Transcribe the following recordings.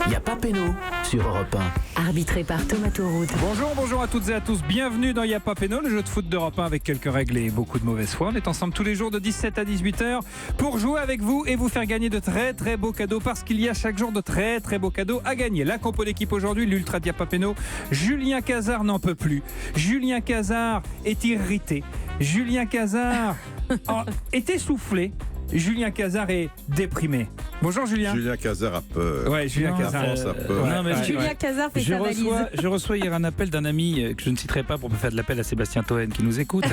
Y a pas péno sur Europe 1. Arbitré par Thomas Taurout. Bonjour à toutes et à tous. Bienvenue dans Y a pas péno, le jeu de foot d'Europe 1 avec quelques règles et beaucoup de mauvaise foi. On est ensemble tous les jours de 17 à 18h pour jouer avec vous et vous faire gagner de très très beaux cadeaux parce qu'il y a chaque jour de très très beaux cadeaux à gagner. La compo d'équipe aujourd'hui, l'Ultra Y a pas péno. Julien Cazard n'en peut plus. Julien Cazard est irrité. Julien Cazard est essoufflé. Julien Cazard est déprimé. Bonjour Julien. Julien Cazard a peur. Ouais, Julien Cazard. La France a peur. Non, mais Julien Cazard fait sa valise. Je reçois hier un appel d'un ami que je ne citerai pas pour me faire de l'appel à Sébastien Toen qui nous écoute,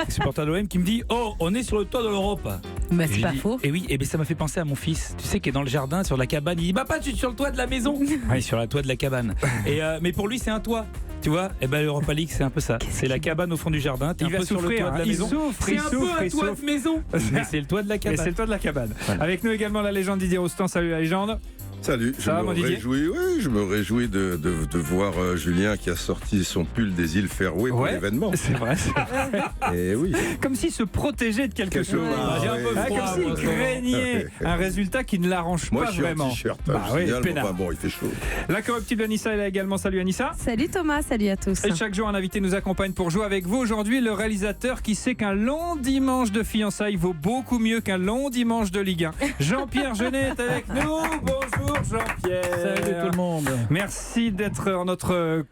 supporter de l'OM, qui me dit: oh, on est sur le toit de l'Europe. Mais c'est pas faux. Et oui, et bien ça m'a fait penser à mon fils, tu sais, qui est dans le jardin, sur la cabane. Il dit: papa, tu es sur le toit de la maison. Oui, sur le toit de la cabane. Mais pour lui, c'est un toit. Tu vois, et ben l'Europa League, c'est un peu ça. C'est la cabane au fond du jardin. T'es un peu sur le toit de la maison. C'est un peu un toit de maison. Mais c'est le toit de la cabane. Et c'est le toit de la cabane. Voilà. Avec nous également la légende Didier Rostand. Salut la légende. Salut, Ça va, mon Didier ? je me réjouis de voir Julien qui a sorti son pull des îles Fairway pour l'événement. C'est vrai. Et oui. Comme s'il se protégeait de quelque chose. J'ai un peu froid, comme s'il craignait un résultat qui ne l'arrange Moi, pas je suis vraiment. en t-shirt. Oui, Enfin, bon, il fait chaud. La corruptible Anissa est là également. Salut Anissa. Salut Thomas, salut à tous. Et chaque jour, un invité nous accompagne pour jouer avec vous. Aujourd'hui, le réalisateur qui sait qu'un long dimanche de fiançailles vaut beaucoup mieux qu'un long dimanche de Ligue 1. Jean-Pierre Jeunet est avec nous. Bonjour Jean-Pierre. Salut tout le monde. Merci d'être en notre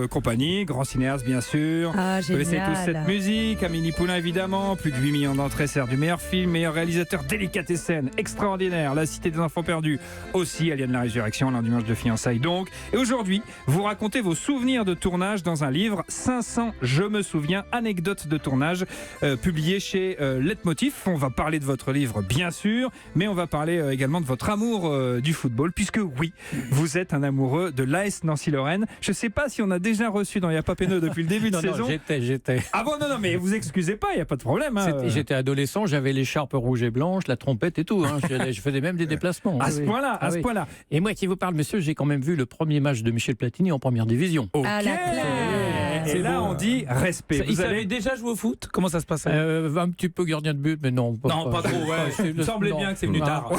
compagnie, grand cinéaste bien sûr. Ah, Vous connaissez tous génial. cette musique, Amélie Poulain évidemment, plus de 8 millions d'entrées, sert du meilleur film, meilleur réalisateur, délicatessen, extraordinaire, La Cité des Enfants Perdus, aussi Alien la Résurrection, l'un dimanche de fiançailles donc. Et aujourd'hui, vous racontez vos souvenirs de tournage dans un livre, 500 Je me souviens, anecdotes de tournage, publié chez Leitmotiv. On va parler de votre livre bien sûr, mais on va parler également de votre amour du football, puisque oui, vous êtes un amoureux de l'AS Nancy-Lorraine. Je sais pas si on a déjà reçu dans Y a pas péno depuis le début de saison. J'étais. Ah bon, non, mais vous excusez pas, il n'y a pas de problème. Hein. J'étais adolescent, j'avais l'écharpe rouge et blanche, la trompette et tout. Hein. Je faisais même des déplacements. À ce point-là, à ce point-là. Et moi qui vous parle, monsieur, j'ai quand même vu le premier match de Michel Platini en première division. Ok. À la classe. Et là, on dit respect. Vous avez déjà joué au foot? Comment ça se passe? Un petit peu gardien de but, mais non. Non, pas trop, ouais. Il me semblait bien que c'est venu tard.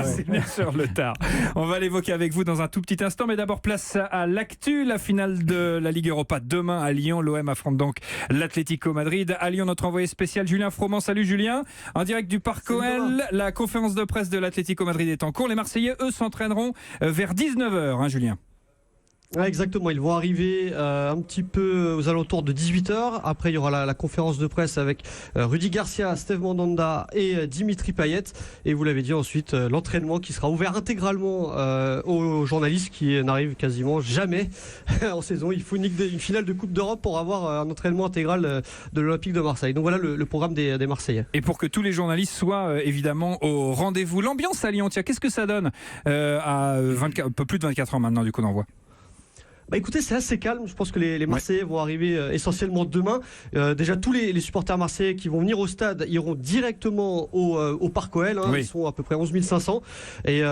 C'est bien sûr le tard. On va l'évoquer avec vous dans un tout petit instant, mais d'abord place à l'actu, la finale de la Ligue Europa demain à Lyon. L'OM affronte donc l'Atlético Madrid. À Lyon, notre envoyé spécial Julien Froment. Salut Julien. En direct du Parc OL, la conférence de presse de l'Atlético Madrid est en cours. Les Marseillais, eux, s'entraîneront vers 19h, hein, Julien. Ouais, exactement, ils vont arriver un petit peu aux alentours de 18h. Après, il y aura la conférence de presse avec Rudy Garcia, Steve Mandanda et Dimitri Payet. Et vous l'avez dit ensuite, l'entraînement qui sera ouvert intégralement aux journalistes qui n'arrivent quasiment jamais en saison. Il faut une finale de Coupe d'Europe pour avoir un entraînement intégral de l'Olympique de Marseille. Donc voilà le programme des Marseillais. Et pour que tous les journalistes soient évidemment au rendez-vous. L'ambiance à Lyon, tiens, qu'est-ce que ça donne à un peu plus de 24 ans maintenant du coup d'envoi? Bah écoutez, c'est assez calme. Je pense que les Marseillais vont arriver essentiellement demain. Déjà, tous les supporters marseillais qui vont venir au stade iront directement au Parc OL. Hein. Oui. Ils sont à peu près 11 500. Et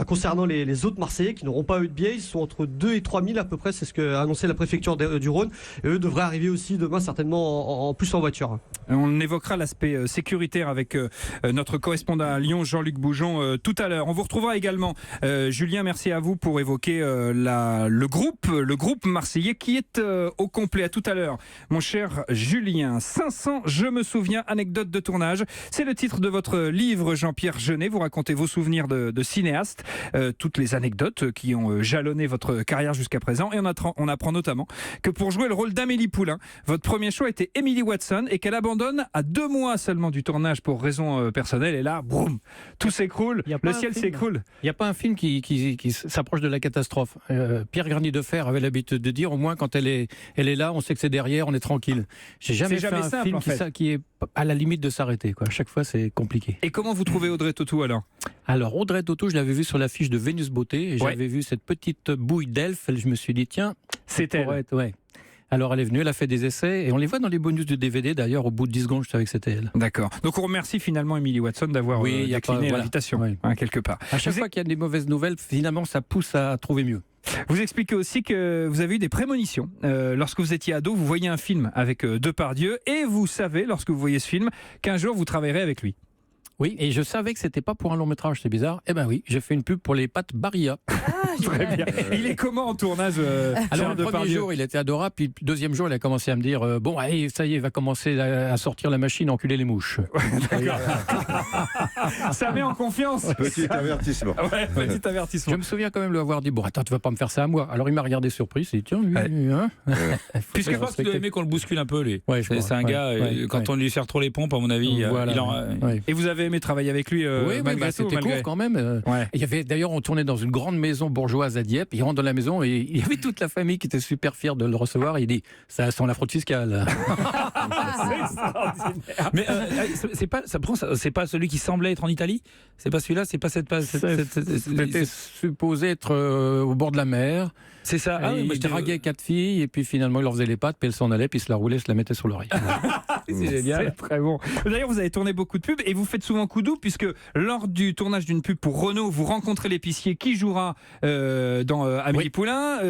concernant les autres Marseillais qui n'auront pas eu de billets, ils sont entre 2 et 3 000 à peu près. C'est ce qu'a annoncé la préfecture du Rhône. Et eux devraient arriver aussi demain certainement en plus en voiture. On évoquera l'aspect sécuritaire avec notre correspondant à Lyon, Jean-Luc Boujon, tout à l'heure. On vous retrouvera également, Julien, merci à vous pour évoquer le groupe marseillais qui est au complet. À tout à l'heure, mon cher Julien. 500, je me souviens, anecdotes de tournage. C'est le titre de votre livre, Jean-Pierre Jeunet. Vous racontez vos souvenirs de cinéaste, toutes les anecdotes qui ont jalonné votre carrière jusqu'à présent. Et on apprend notamment que pour jouer le rôle d'Amélie Poulain, votre premier choix était Emily Watson et qu'elle abandonne à 2 mois seulement du tournage pour raisons personnelles. Et là, boum, tout s'écroule, le ciel s'écroule. Il n'y a pas un film qui s'approche de la catastrophe. Pierre Garnier de Fer avait l'habitude de dire, au moins quand elle est là, on sait que c'est derrière, on est tranquille. J'ai jamais fait un simple, film en fait. qui est à la limite de s'arrêter, quoi. À chaque fois, c'est compliqué. Et comment vous trouvez Audrey Tautou alors ? Alors, Audrey Tautou, je l'avais vu sur l'affiche de Vénus Beauté, et j'avais vu cette petite bouille d'elfe, et je me suis dit, tiens, c'est elle. Ouais. Alors elle est venue, elle a fait des essais, et on les voit dans les bonus de DVD, d'ailleurs, au bout de 10 secondes, je savais que c'était elle. D'accord. Donc on remercie finalement Emily Watson d'avoir décliné quelque part. À chaque fois qu'il y a des mauvaises nouvelles, finalement, ça pousse à trouver mieux. Vous expliquez aussi que vous avez eu des prémonitions. Lorsque vous étiez ado, vous voyez un film avec Depardieu, et vous savez, lorsque vous voyez ce film, qu'un jour vous travaillerez avec lui. Oui, et je savais que c'était pas pour un long métrage, c'est bizarre. Eh ben oui, j'ai fait une pub pour les pâtes Barilla. Très bien. Il est comment en tournage Alors Gérard le premier Depardieu jour, il était adorable, puis le deuxième jour, il a commencé à me dire bon, allez, ça y est, il va commencer à sortir la machine, enculer les mouches. Ça met en confiance. Petit avertissement. Ouais, petit avertissement. Je me souviens quand même lui avoir dit bon, attends, tu vas pas me faire ça à moi. Alors il m'a regardé surpris, il dit tiens, lui, hein Puisque je pense qu'il doit aimer qu'on le bouscule un peu, lui. Ouais, je c'est crois. un gars, quand on lui serre trop les pompes, à mon avis, Voilà, ouais. Et vous avez aimé travailler avec lui Oui, malgré tout, c'était malgré... court quand même. Ouais. Il y avait d'ailleurs, on tournait dans une grande maison bourgeoise à Dieppe. Il rentre dans la maison et il y avait toute la famille qui était super fière de le recevoir. Il dit ça sent la fraude fiscale. Mais c'est pas celui qui semblait être en Italie. C'est pas celui-là. C'est pas cette. C'était supposé être au bord de la mer. C'est ça. Ah, il draguait 4 filles et puis finalement il leur faisait les pattes, puis elle s'en allait, puis il se la roulait, se la mettait sur l'oreille. C'est génial. C'est très bon. D'ailleurs, vous avez tourné beaucoup de pubs et vous faites souvent coup doux puisque lors du tournage d'une pub pour Renault, vous rencontrez l'épicier qui jouera dans Amélie Poulain.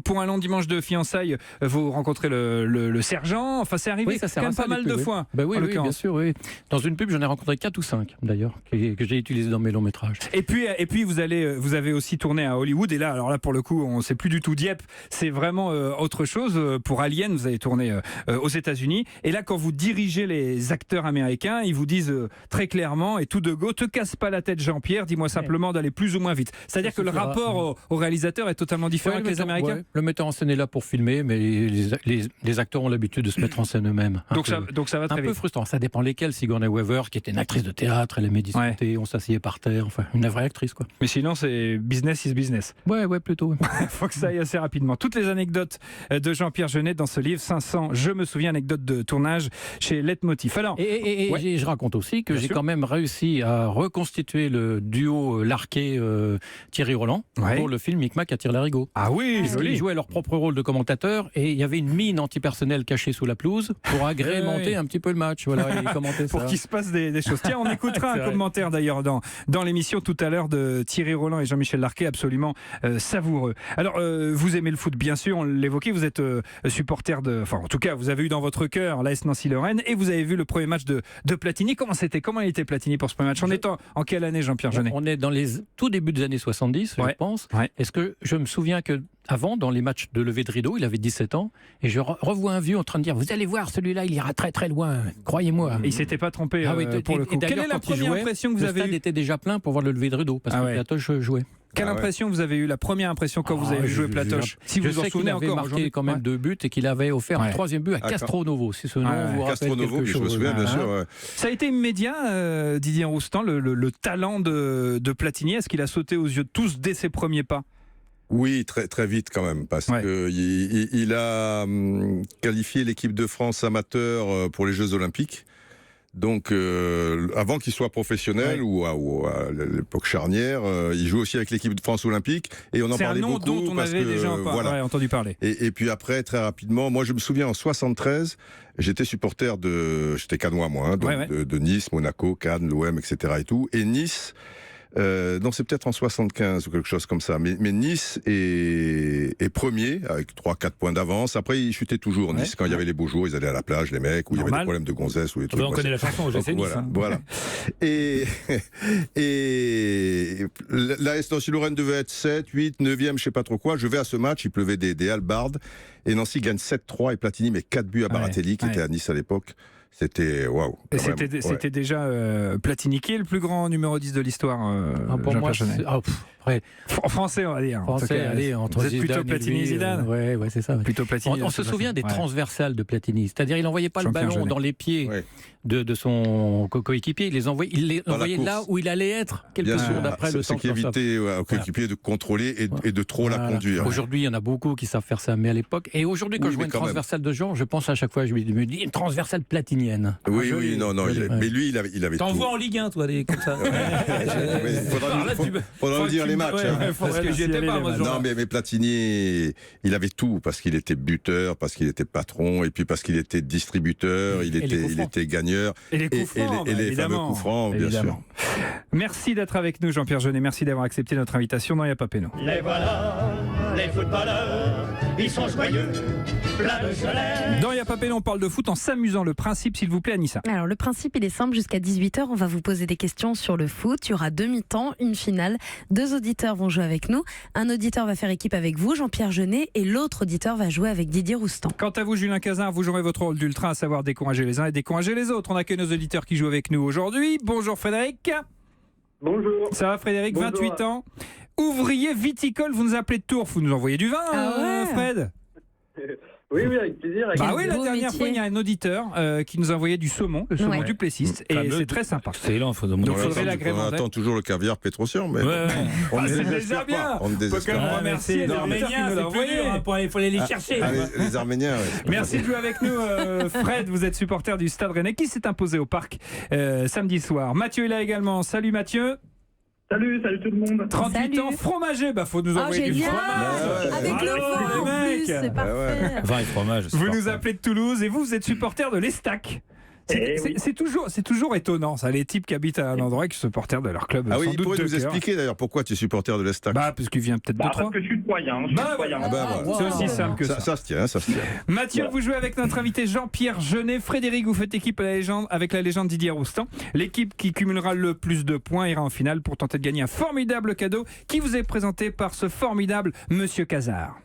Pour un long dimanche de fiançailles, vous rencontrez le sergent. Enfin, c'est arrivé ça quand même pas mal de fois. Bah oui, bien sûr. Oui. Dans une pub, j'en ai rencontré 4 ou 5 d'ailleurs, que j'ai utilisé dans mes longs métrages. Et puis vous avez aussi tourné à Hollywood. Et là, alors là, pour le coup, on ne sait plus du tout Dieppe. C'est vraiment autre chose. Pour Alien, vous avez tourné aux États-Unis. Et là, quand vous dirigez les acteurs américains, ils vous disent très clairement et tout de go, te casse pas la tête, Jean-Pierre. Dis-moi simplement d'aller plus ou moins vite. C'est-à-dire que le rapport au réalisateur est totalement différent que les Américains. Le metteur en scène est là pour filmer, mais les acteurs ont l'habitude de se mettre en scène eux-mêmes. Donc ça va très un vite. peu frustrant. Ça dépend lesquels. Sigourney Weaver, qui était une actrice de théâtre, elle aimait discuter, on s'asseyait par terre. Enfin, une vraie actrice, quoi. Mais sinon, c'est business is business. Ouais, plutôt. Il faut que ça aille assez rapidement. Toutes les anecdotes de Jean-Pierre Jeunet dans ce livre, 500, je me souviens, anecdotes de tournage chez Leitmotiv. Alors, et je raconte aussi que j'ai quand même réussi à reconstituer le duo Larquet-Thierry Roland pour le film Micmac à Tire-Larigot. Ah oui, ils jouaient leur propre rôle de commentateur et il y avait une mine antipersonnelle cachée sous la pelouse pour agrémenter un petit peu le match. Voilà, et commenter pour qu'il se passe des choses. Tiens, on écoutera un commentaire d'ailleurs dans l'émission tout à l'heure de Thierry Roland et Jean-Michel Larquet, absolument savoureux. Alors, vous aimez le foot, bien sûr, on l'évoquait, vous êtes supporter enfin en tout cas, vous avez eu dans votre cœur l'AS Nancy-Lorraine et vous avez vu le premier match de Platini. Comment il était Platini pour ce premier match? On est en quelle année, Jean-Pierre Jeunet? On est dans les tout débuts des années 70, je pense. Ouais. Est-ce que je me souviens que avant, dans les matchs de levée de rideau, il avait 17 ans, et je revois un vieux en train de dire vous allez voir, celui-là, il ira très très loin, croyez-moi. Et il s'était pas trompé pour le coup. Quelle est la première impression que vous avez eue? Le stade était déjà plein pour voir le lever de rideau, parce que Platoche jouait. Quelle impression vous avez eu, la première impression quand vous avez joué Platoche? Si vous vous en souvenez encore. Il avait marqué quand même 2 buts et qu'il avait offert un 3e but à Castronovo, si ce nom vous rappelle quelque chose. Je me souviens, bien sûr. Ça a été immédiat, Didier Roustan, le talent de Platini. Est-ce qu'il a sauté aux yeux de tous dès ses premiers pas? Oui, très, très vite quand même, parce qu'il a qualifié l'équipe de France amateur pour les Jeux Olympiques. Donc, avant qu'il soit professionnel ou à l'époque charnière, il joue aussi avec l'équipe de France olympique et on en parlait beaucoup. C'est un nom dont on avait déjà entendu parler. Et puis après, très rapidement, moi je me souviens en 73, j'étais supporter j'étais cannois moi, de Nice, Monaco, Cannes, l'OM, etc. et tout. Et Nice. Non, c'est peut-être en 75 ou quelque chose comme ça. Mais Nice est premier avec 3-4 points d'avance. Après, ils chutaient toujours. Nice, quand il y avait les beaux jours, ils allaient à la plage, les mecs, où il y avait des problèmes de gonzesse ou des trucs. On connaît la chanson, j'ai Nice. Voilà. Et l'AS Nancy-Lorraine devait être 7, 8, 9e, je sais pas trop quoi. Je vais à ce match, il pleuvait des hallebardes. Et Nancy gagne 7-3 et Platini met 4 buts à Baratelli, qui était à Nice à l'époque. C'était waouh. C'était déjà Platini qui est le plus grand numéro 10 de l'histoire. Pour moi, en français, on va dire. Entre vous êtes plutôt Platini et Zidane. Ouais, c'est ça. Plutôt Platini. On se souvient des transversales de Platini, c'est-à-dire il n'envoyait pas le ballon dans les pieds de son coéquipier, il les envoyait là où il allait être quelques secondes après le temps. C'est qui évitait au coéquipier de contrôler et de trop la conduire. Aujourd'hui, il y en a beaucoup qui savent faire ça, mais à l'époque, et aujourd'hui, quand je vois une transversale de genre, je pense à chaque fois, je me dis une transversale platinienne. Oui, non, mais lui, il avait. T'en vois en Ligue 1, toi, des comme ça. Faudra nous dire les les matchs. Parce que j'y étais pas, moi, ce jour-là. Non, mais Platini, il avait tout, parce qu'il était buteur, parce qu'il était patron, et puis parce qu'il était distributeur, il était gagneur. Et les coups francs, et les fameux coups francs, bien sûr. Merci d'être avec nous, Jean-Pierre Jeunet. Merci d'avoir accepté notre invitation dans Y'a pas Péno. Les voilà, les footballeurs, ils sont joyeux, plein de soleil. Dans Y'a pas Péno, on parle de foot en s'amusant. Le principe, s'il vous plaît, Anissa. Alors, le principe, il est simple. Jusqu'à 18h, on va vous poser des questions sur le foot. Il y aura 2 mi-temps, une finale. 2 auditeurs vont jouer avec nous. Un auditeur va faire équipe avec vous, Jean-Pierre Jeunet, et l'autre auditeur va jouer avec Didier Roustan. Quant à vous, Julien Cazard, vous jouerez votre rôle d'ultra, à savoir décourager les uns et décourager les autres. On accueille nos auditeurs qui jouent avec nous aujourd'hui. Bonjour Frédéric. Bonjour. Ça va Frédéric, Bonjour. 28 ans. Ouvrier viticole, vous nous appelez de Tours, vous nous envoyez du vin, Fred. Oui, avec plaisir. Bah oui, la dernière fois, il y a un auditeur qui nous a envoyé du saumon, le saumon du Plessis, et c'est très sympa. C'est lent, faut demander. Donc, faudrait l'agrémenter. On attend toujours le caviar Pétrosian, mais on ne désespère pas. On ne désespère pas. Merci les Arméniens, c'est plus dur, il faut aller les chercher. Les Arméniens, oui. Merci de jouer avec nous, Fred. Vous êtes supporter du Stade Rennais qui s'est imposé au parc samedi soir. Mathieu est là également. Salut Mathieu. Salut tout le monde. 38 ans, fromager. Bah, faut nous envoyer du fromage. Avec le vin en plus, c'est parfait. Vin et fromage. Vous nous appelez de Toulouse et vous êtes supporter de l'Estac. C'est toujours étonnant, ça, les types qui habitent à un endroit et qui sont supporters de leur club. Ah oui, sans il doute pourrait de nous cœur. expliquer d'ailleurs pourquoi tu es supporter de l'Estac. Bah, parce qu'il vient peut-être de Parce Troyes. que je suis doyen. voilà. C'est aussi simple que ça. Ça se tient, ça se tient. Mathieu, vous jouez avec notre invité Jean-Pierre Jeunet. Frédéric, vous faites équipe avec la légende Didier Roustan. L'équipe qui cumulera le plus de points ira en finale pour tenter de gagner un formidable cadeau qui vous est présenté par ce formidable Monsieur Cazard.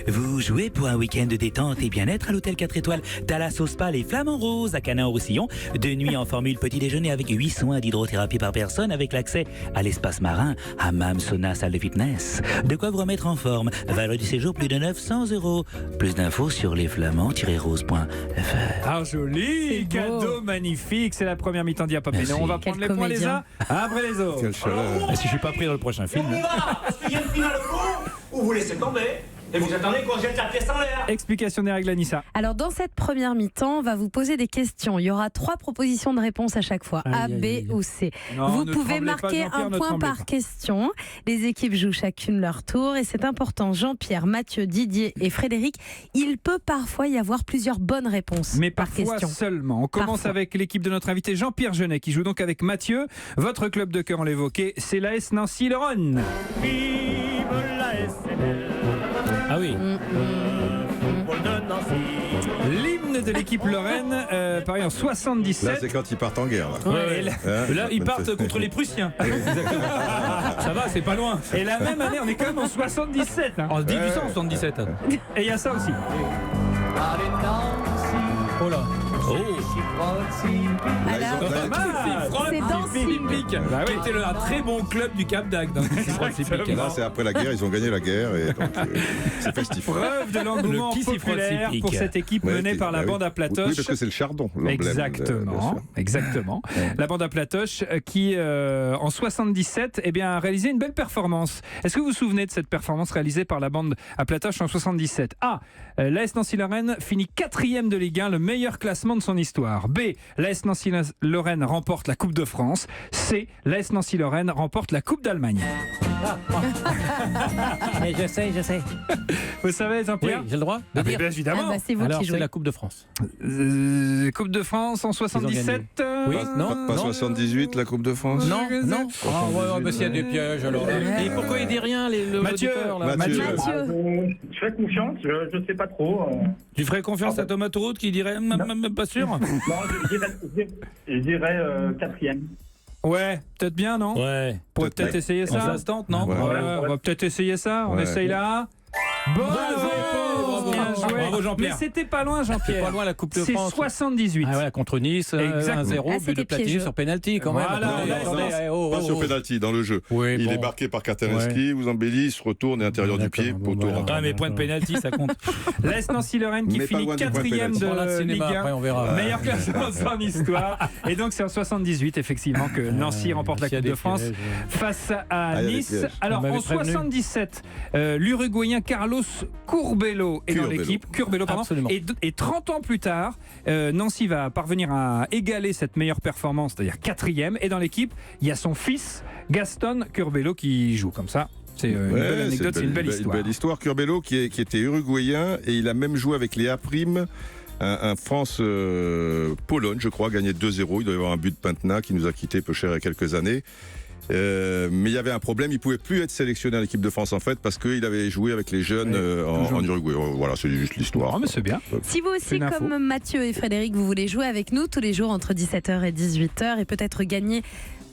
Vous jouez pour un week-end de détente et bien-être à l'hôtel 4 étoiles Thalasso Spa les Flamands Roses à Canin-Roussillon. 2 nuits en formule petit déjeuner avec 8 soins d'hydrothérapie par personne avec l'accès à l'espace marin, hammam, sauna, salle de fitness. De quoi vous remettre en forme. Valeur du séjour plus de 900 €. Plus d'infos sur lesflamands-roses.fr. Ah, joli, cadeau magnifique. C'est la première mi-temps d'Y'a pas Péno. On va prendre les points les uns après les autres. Quelle chaleur. Et si je suis pas pris dans le prochain film. Parce qu'il y a une finale au fond, ou vous laissez tomber, et vous attendez qu'on jette la pièce en l'air. Explication des règles, Anissa. Alors, dans cette première mi-temps, on va vous poser des questions. Il y aura 3 propositions de réponse à chaque fois, A, B ou C. Non, vous ne pouvez tremblez pas, marquer Jean-Pierre, un ne point tremblez par pas. question. Les équipes jouent chacune leur tour et c'est important. Jean-Pierre, Mathieu, Didier et Frédéric, il peut parfois y avoir plusieurs bonnes réponses Mais par parfois question. seulement. On commence Parfois. avec l'équipe de notre invité Jean-Pierre Jeunet qui joue donc avec Mathieu. Votre club de cœur, on l'évoquait, c'est l'AS Nancy-Lorraine. Vive la SNL. Ah oui. Football de Nancy. L'hymne de l'équipe Lorraine, pareil en Là, 77. c'est quand ils partent en guerre. Là. Ouais, et la- Là, ils partent contre les Prussiens. Ça va, c'est pas loin. Et la même année, on est quand même en 77. hein. En 1877. Et il y a ça aussi. Oh là. Oh. Alors, c'est Dancing. Bah oui. C'était un très bon club du Cap d'Agde. Là, c'est après la guerre, ils ont gagné la guerre et donc c'est festif. Preuve de l'engouement Le Kissy populaire Frog pour Pic. cette équipe Ouais, menée par la bah oui. bande à Oui, Platoche. parce que c'est le chardon, l'emblème. bien Exactement, sûr. exactement. La bande à Platoche qui, en 77, eh bien, a réalisé une belle performance. Est-ce que vous vous souvenez de cette performance réalisée par la bande à Platoche en 77 A. L'AS Nancy-Lorraine finit 4e de Ligue 1, le meilleur classement de son histoire. B. L'AS Nancy-Lorraine remporte la Coupe de France. C. L'AS Nancy-Lorraine remporte la Coupe d'Allemagne. Mais je sais. Vous savez, Oui, Jean-Pierre j'ai le droit de dire. bien évidemment. Ah bah, c'est vous Alors, qui c'est jouez. la Coupe de France. Coupe de France en 77. Oui, non, Pas non. 78, la Coupe de France. Non, non. Ah ouais, mais s'il y a des pièges alors. Et pourquoi il dit rien, le Mathieu, auditeur, là Mathieu. Je fais confiance, je sais pas trop. Tu ferais confiance à Thomas Touroute qui dirait même pas sûr. Non, je dirais 4e. Ouais, peut-être bien, non? Ouais. On pourrait peut-être essayer Quand ça. ça se tente, non? Ouais. On va peut-être essayer ça. On Ouais. essaye là. Bonne Bravo, réponse, bien bravo, joué. bravo, Jean-Pierre. Mais c'était pas loin, C'est Jean-Pierre. pas loin la Coupe de C'est France. 78. Ah ouais, contre Nice, Exactement. 1-0, Ah, but c'était de Platini piégeux. sur penalty quand même. Voilà, Attendez, Pas sur penalty, dans le jeu. Oui, Il bon. est marqué par Katanowski, vous embellit, il se retourne et intérieur du D'accord, pied, bon, poteau. voilà. Ah, mais point de pénalty, ça compte. L'AS Nancy-Lorraine qui Mais pas finit loin du point de 4e pénalty. de On prendra le Ligue cinéma, après 1. on verra. Meilleur classement de son histoire. Et donc c'est en 78 effectivement que Nancy remporte la s'il y a Coupe des de France pièges, face à il y a des Nice. pièges. Alors On m'avait en prévenu. 77, l'Uruguayen Carlos Carlos Curbelo est dans l'équipe. Curbelo, pardon. Et 30 ans plus tard, Nancy va parvenir à égaler cette meilleure performance, c'est-à-dire 4e. Et dans l'équipe, il y a son fils, Gaston Curbelo, qui joue comme ça. C'est une belle anecdote, c'est une belle histoire. Une belle histoire. Curbelo qui était uruguayen et il a même joué avec les A'. Un France-Pologne, je crois, gagné 2-0. Il doit y avoir un but de Pintna qui nous a quittés peu cher il y a quelques années. Mais il y avait un problème, il ne pouvait plus être sélectionné à l'équipe de France en fait parce qu'il avait joué avec les jeunes en Uruguay. Voilà, c'est juste l'histoire. Mais c'est bien. Si vous aussi, comme Mathieu et Frédéric, vous voulez jouer avec nous tous les jours entre 17h et 18h et peut-être gagner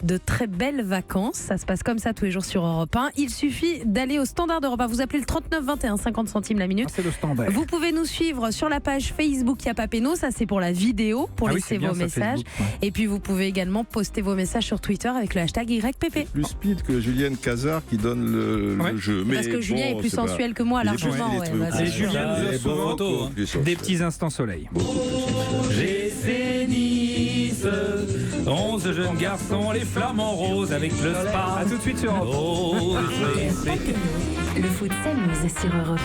de très belles vacances. Ça se passe comme ça tous les jours sur Europe 1. Il suffit d'aller au standard d'Europe 1. Vous appelez le 39 21, 50 centimes la minute. C'est le standard. Vous pouvez nous suivre sur la page Facebook Y'a pas Péno. Ça, c'est pour la vidéo, pour laisser vos messages. Facebook, Et puis, vous pouvez également poster vos messages sur Twitter avec le hashtag YPP. Plus speed que Julienne Cazard qui donne le jeu. Parce que Julien est plus sensuel que moi, largement. Et Julien nous offre souvent des petits instants soleil. GC Nice, 11 jeunes garçons, les flamants roses avec le spa. A tout de suite sur Europe 1. Le foot s'amuse sur Europe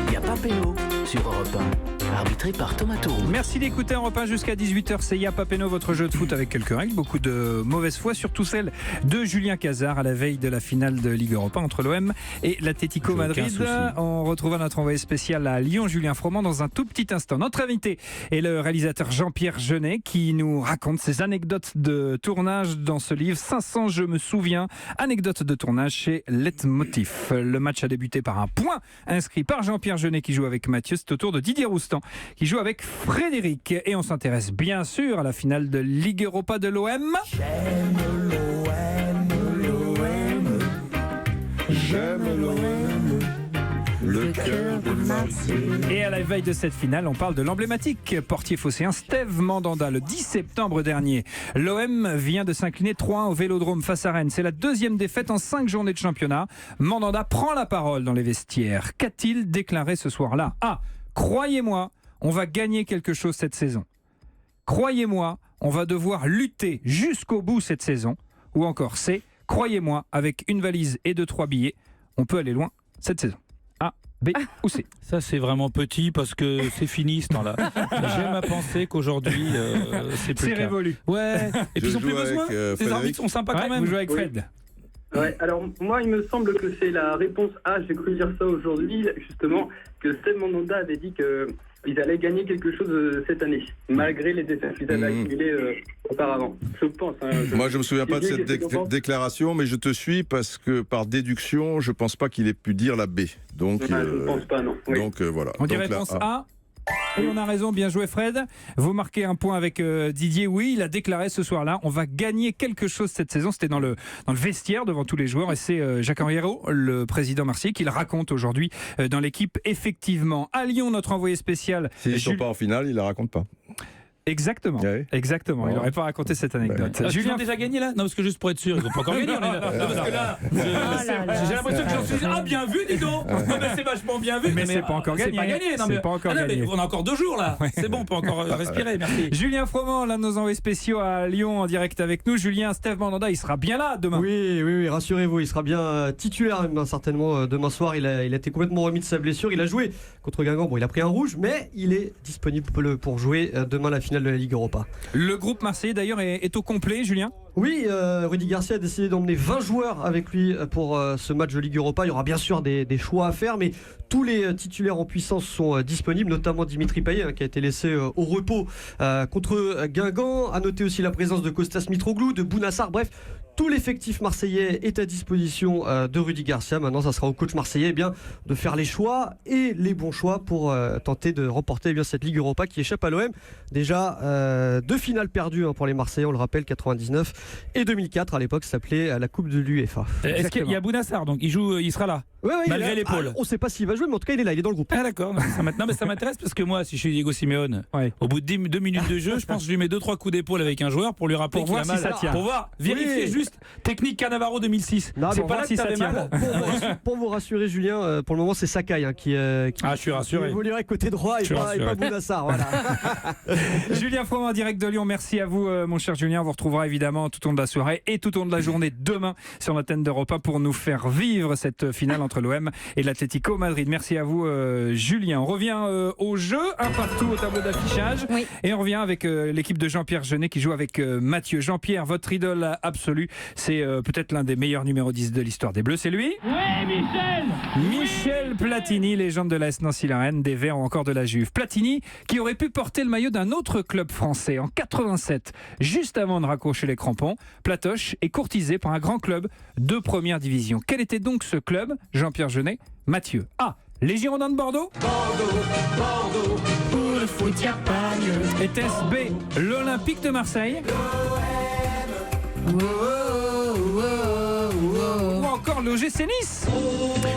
1. Y'a pas Péno sur Europe 1. Arbitré par Thomas Tourou. Merci d'écouter Europe 1 jusqu'à 18h. C'est Y'a pas Péno, votre jeu de foot avec quelques règles, beaucoup de mauvaise foi, surtout celle de Julien Cazard à la veille de la finale de Ligue Europa entre l'OM et l'Atlético Madrid. On retrouvera notre envoyé spécial à Lyon, Julien Froment, dans un tout petit instant. Notre invité est le réalisateur Jean-Pierre Jeunet qui nous raconte ses anecdotes de tournage dans ce livre 500 je me souviens, anecdotes de tournage chez Leitmotiv. Le match a débuté par un point inscrit par Jean-Pierre Jeunet qui joue avec Mathieu. C'est au tour de Didier Roustan qui joue avec Frédéric. Et on s'intéresse bien sûr à la finale de Ligue Europa de l'OM. J'aime l'OM, le cœur de Marseille. Et à la veille de cette finale, on parle de l'emblématique portier phocéen Steve Mandanda. Le 10 septembre dernier, l'OM vient de s'incliner 3-1 au Vélodrome face à Rennes. C'est la deuxième défaite en 5 journées de championnat. Mandanda prend la parole dans les vestiaires. Qu'a-t-il déclaré ce soir-là ? Croyez-moi, on va gagner quelque chose cette saison. Croyez-moi, on va devoir lutter jusqu'au bout cette saison. Ou encore C, croyez-moi, avec une valise et 2-3 billets, on peut aller loin cette saison. A, B ou C. Ça c'est vraiment petit parce que c'est fini ce temps-là. J'aime à penser qu'aujourd'hui c'est plus clair. Révolu. Ouais. Et puis ils ont plus besoin. Les arbitres sont sympas quand même. Vous jouez avec Fred. Ouais, alors moi il me semble que c'est la réponse A, j'ai cru dire ça aujourd'hui, justement, que Steve Mandanda avait dit qu'ils allaient gagner quelque chose cette année, malgré les défaites qu'ils avaient accumulées auparavant. Je pense. Moi je me souviens pas de cette déclaration, mais je te suis parce que par déduction, je pense pas qu'il ait pu dire la B. Donc, je ne pense pas, non. Oui. Donc voilà. On dit réponse A. Et on a raison, bien joué Fred. Vous marquez un point avec Didier. Oui, il a déclaré ce soir-là, on va gagner quelque chose cette saison. C'était dans le vestiaire devant tous les joueurs et c'est Jacques Henriero, le président marseillais, qui le raconte aujourd'hui dans l'équipe. Effectivement, à Lyon, notre envoyé spécial. S'ils ne sont pas en finale, il ne la raconte pas. Exactement, exactement. Il n'aurait pas raconté cette anecdote. Julien a déjà gagné là ? Non, parce que juste pour être sûr, ils n'ont pas encore gagné. Parce que là, j'ai l'impression que j'en suis bien vu, dis donc. Mais c'est vachement bien vu. Mais c'est pas encore gagné. C'est pas gagné. Non, c'est pas encore gagné. On a encore 2 jours là. C'est bon, on peut encore respirer. Merci. Julien Froment, l'un de nos envoyés spéciaux à Lyon en direct avec nous. Julien, Steve Mandanda, il sera bien là demain. Oui, rassurez-vous, il sera bien titulaire certainement demain soir. Il a été complètement remis de sa blessure. Il a joué contre Guingamp. Bon, il a pris un rouge, mais il est disponible pour jouer demain la finale de la Ligue Europa. Le groupe marseillais d'ailleurs est au complet, Julien ? Oui, Rudy Garcia a décidé d'emmener 20 joueurs avec lui pour ce match de Ligue Europa. Il y aura bien sûr des choix à faire, mais tous les titulaires en puissance sont disponibles, notamment Dimitri Payet qui a été laissé au repos contre Guingamp. À noter aussi la présence de Kostas Mitroglou, de Bounassar, bref. Tout l'effectif marseillais est à disposition de Rudy Garcia. Maintenant, ça sera au coach marseillais de faire les choix et les bons choix pour tenter de remporter cette Ligue Europa qui échappe à l'OM. Déjà, 2 finales perdues pour les Marseillais, on le rappelle, 99 et 2004. À l'époque, ça s'appelait la Coupe de l'UEFA. Est-ce qu'il y a Bounassar, donc il sera là malgré l'épaule. On ne sait pas s'il va jouer, mais en tout cas, il est là, il est dans le groupe. Ah d'accord, ça m'intéresse parce que moi, si je suis Diego Simeone, au bout de 2 minutes de jeu, je pense que je lui mets 2-3 coups d'épaule avec un joueur pour lui rappeler qu'il a mal. Pour voir, vérifier juste technique Cannavaro 2006. Non, c'est pas là si ça tient. Pour vous rassurer, Julien, pour le moment, c'est Sakai qui je suis rassuré. évoluerait côté droit et pas Bounassar. Voilà. Julien Froment en direct de Lyon, merci à vous mon cher Julien. On vous retrouvera évidemment tout au long de la soirée et tout au long de la journée demain sur l'antenne d'Europe 1 pour nous faire vivre cette finale entre entre l'OM et l'Atlético Madrid. Merci à vous, Julien. On revient au jeu, un partout au tableau d'affichage. Oui. Et on revient avec l'équipe de Jean-Pierre Jeunet qui joue avec Mathieu. Jean-Pierre, votre idole absolue, c'est peut-être l'un des meilleurs numéros 10 de l'histoire des Bleus, c'est lui ? Oui, Michel Platini, légende de l'AS Nancy-Lorraine, des Verts ou encore de la Juve. Platini qui aurait pu porter le maillot d'un autre club français en 87, juste avant de raccrocher les crampons. Platoche est courtisé par un grand club de première division. Quel était donc ce club, Jean-Pierre Jeunet ? Mathieu. A. Les Girondins de Bordeaux. Bordeaux, pour le foot y'a pas mieux. Était-ce B. L'Olympique de Marseille. Ou encore l'OGC Nice.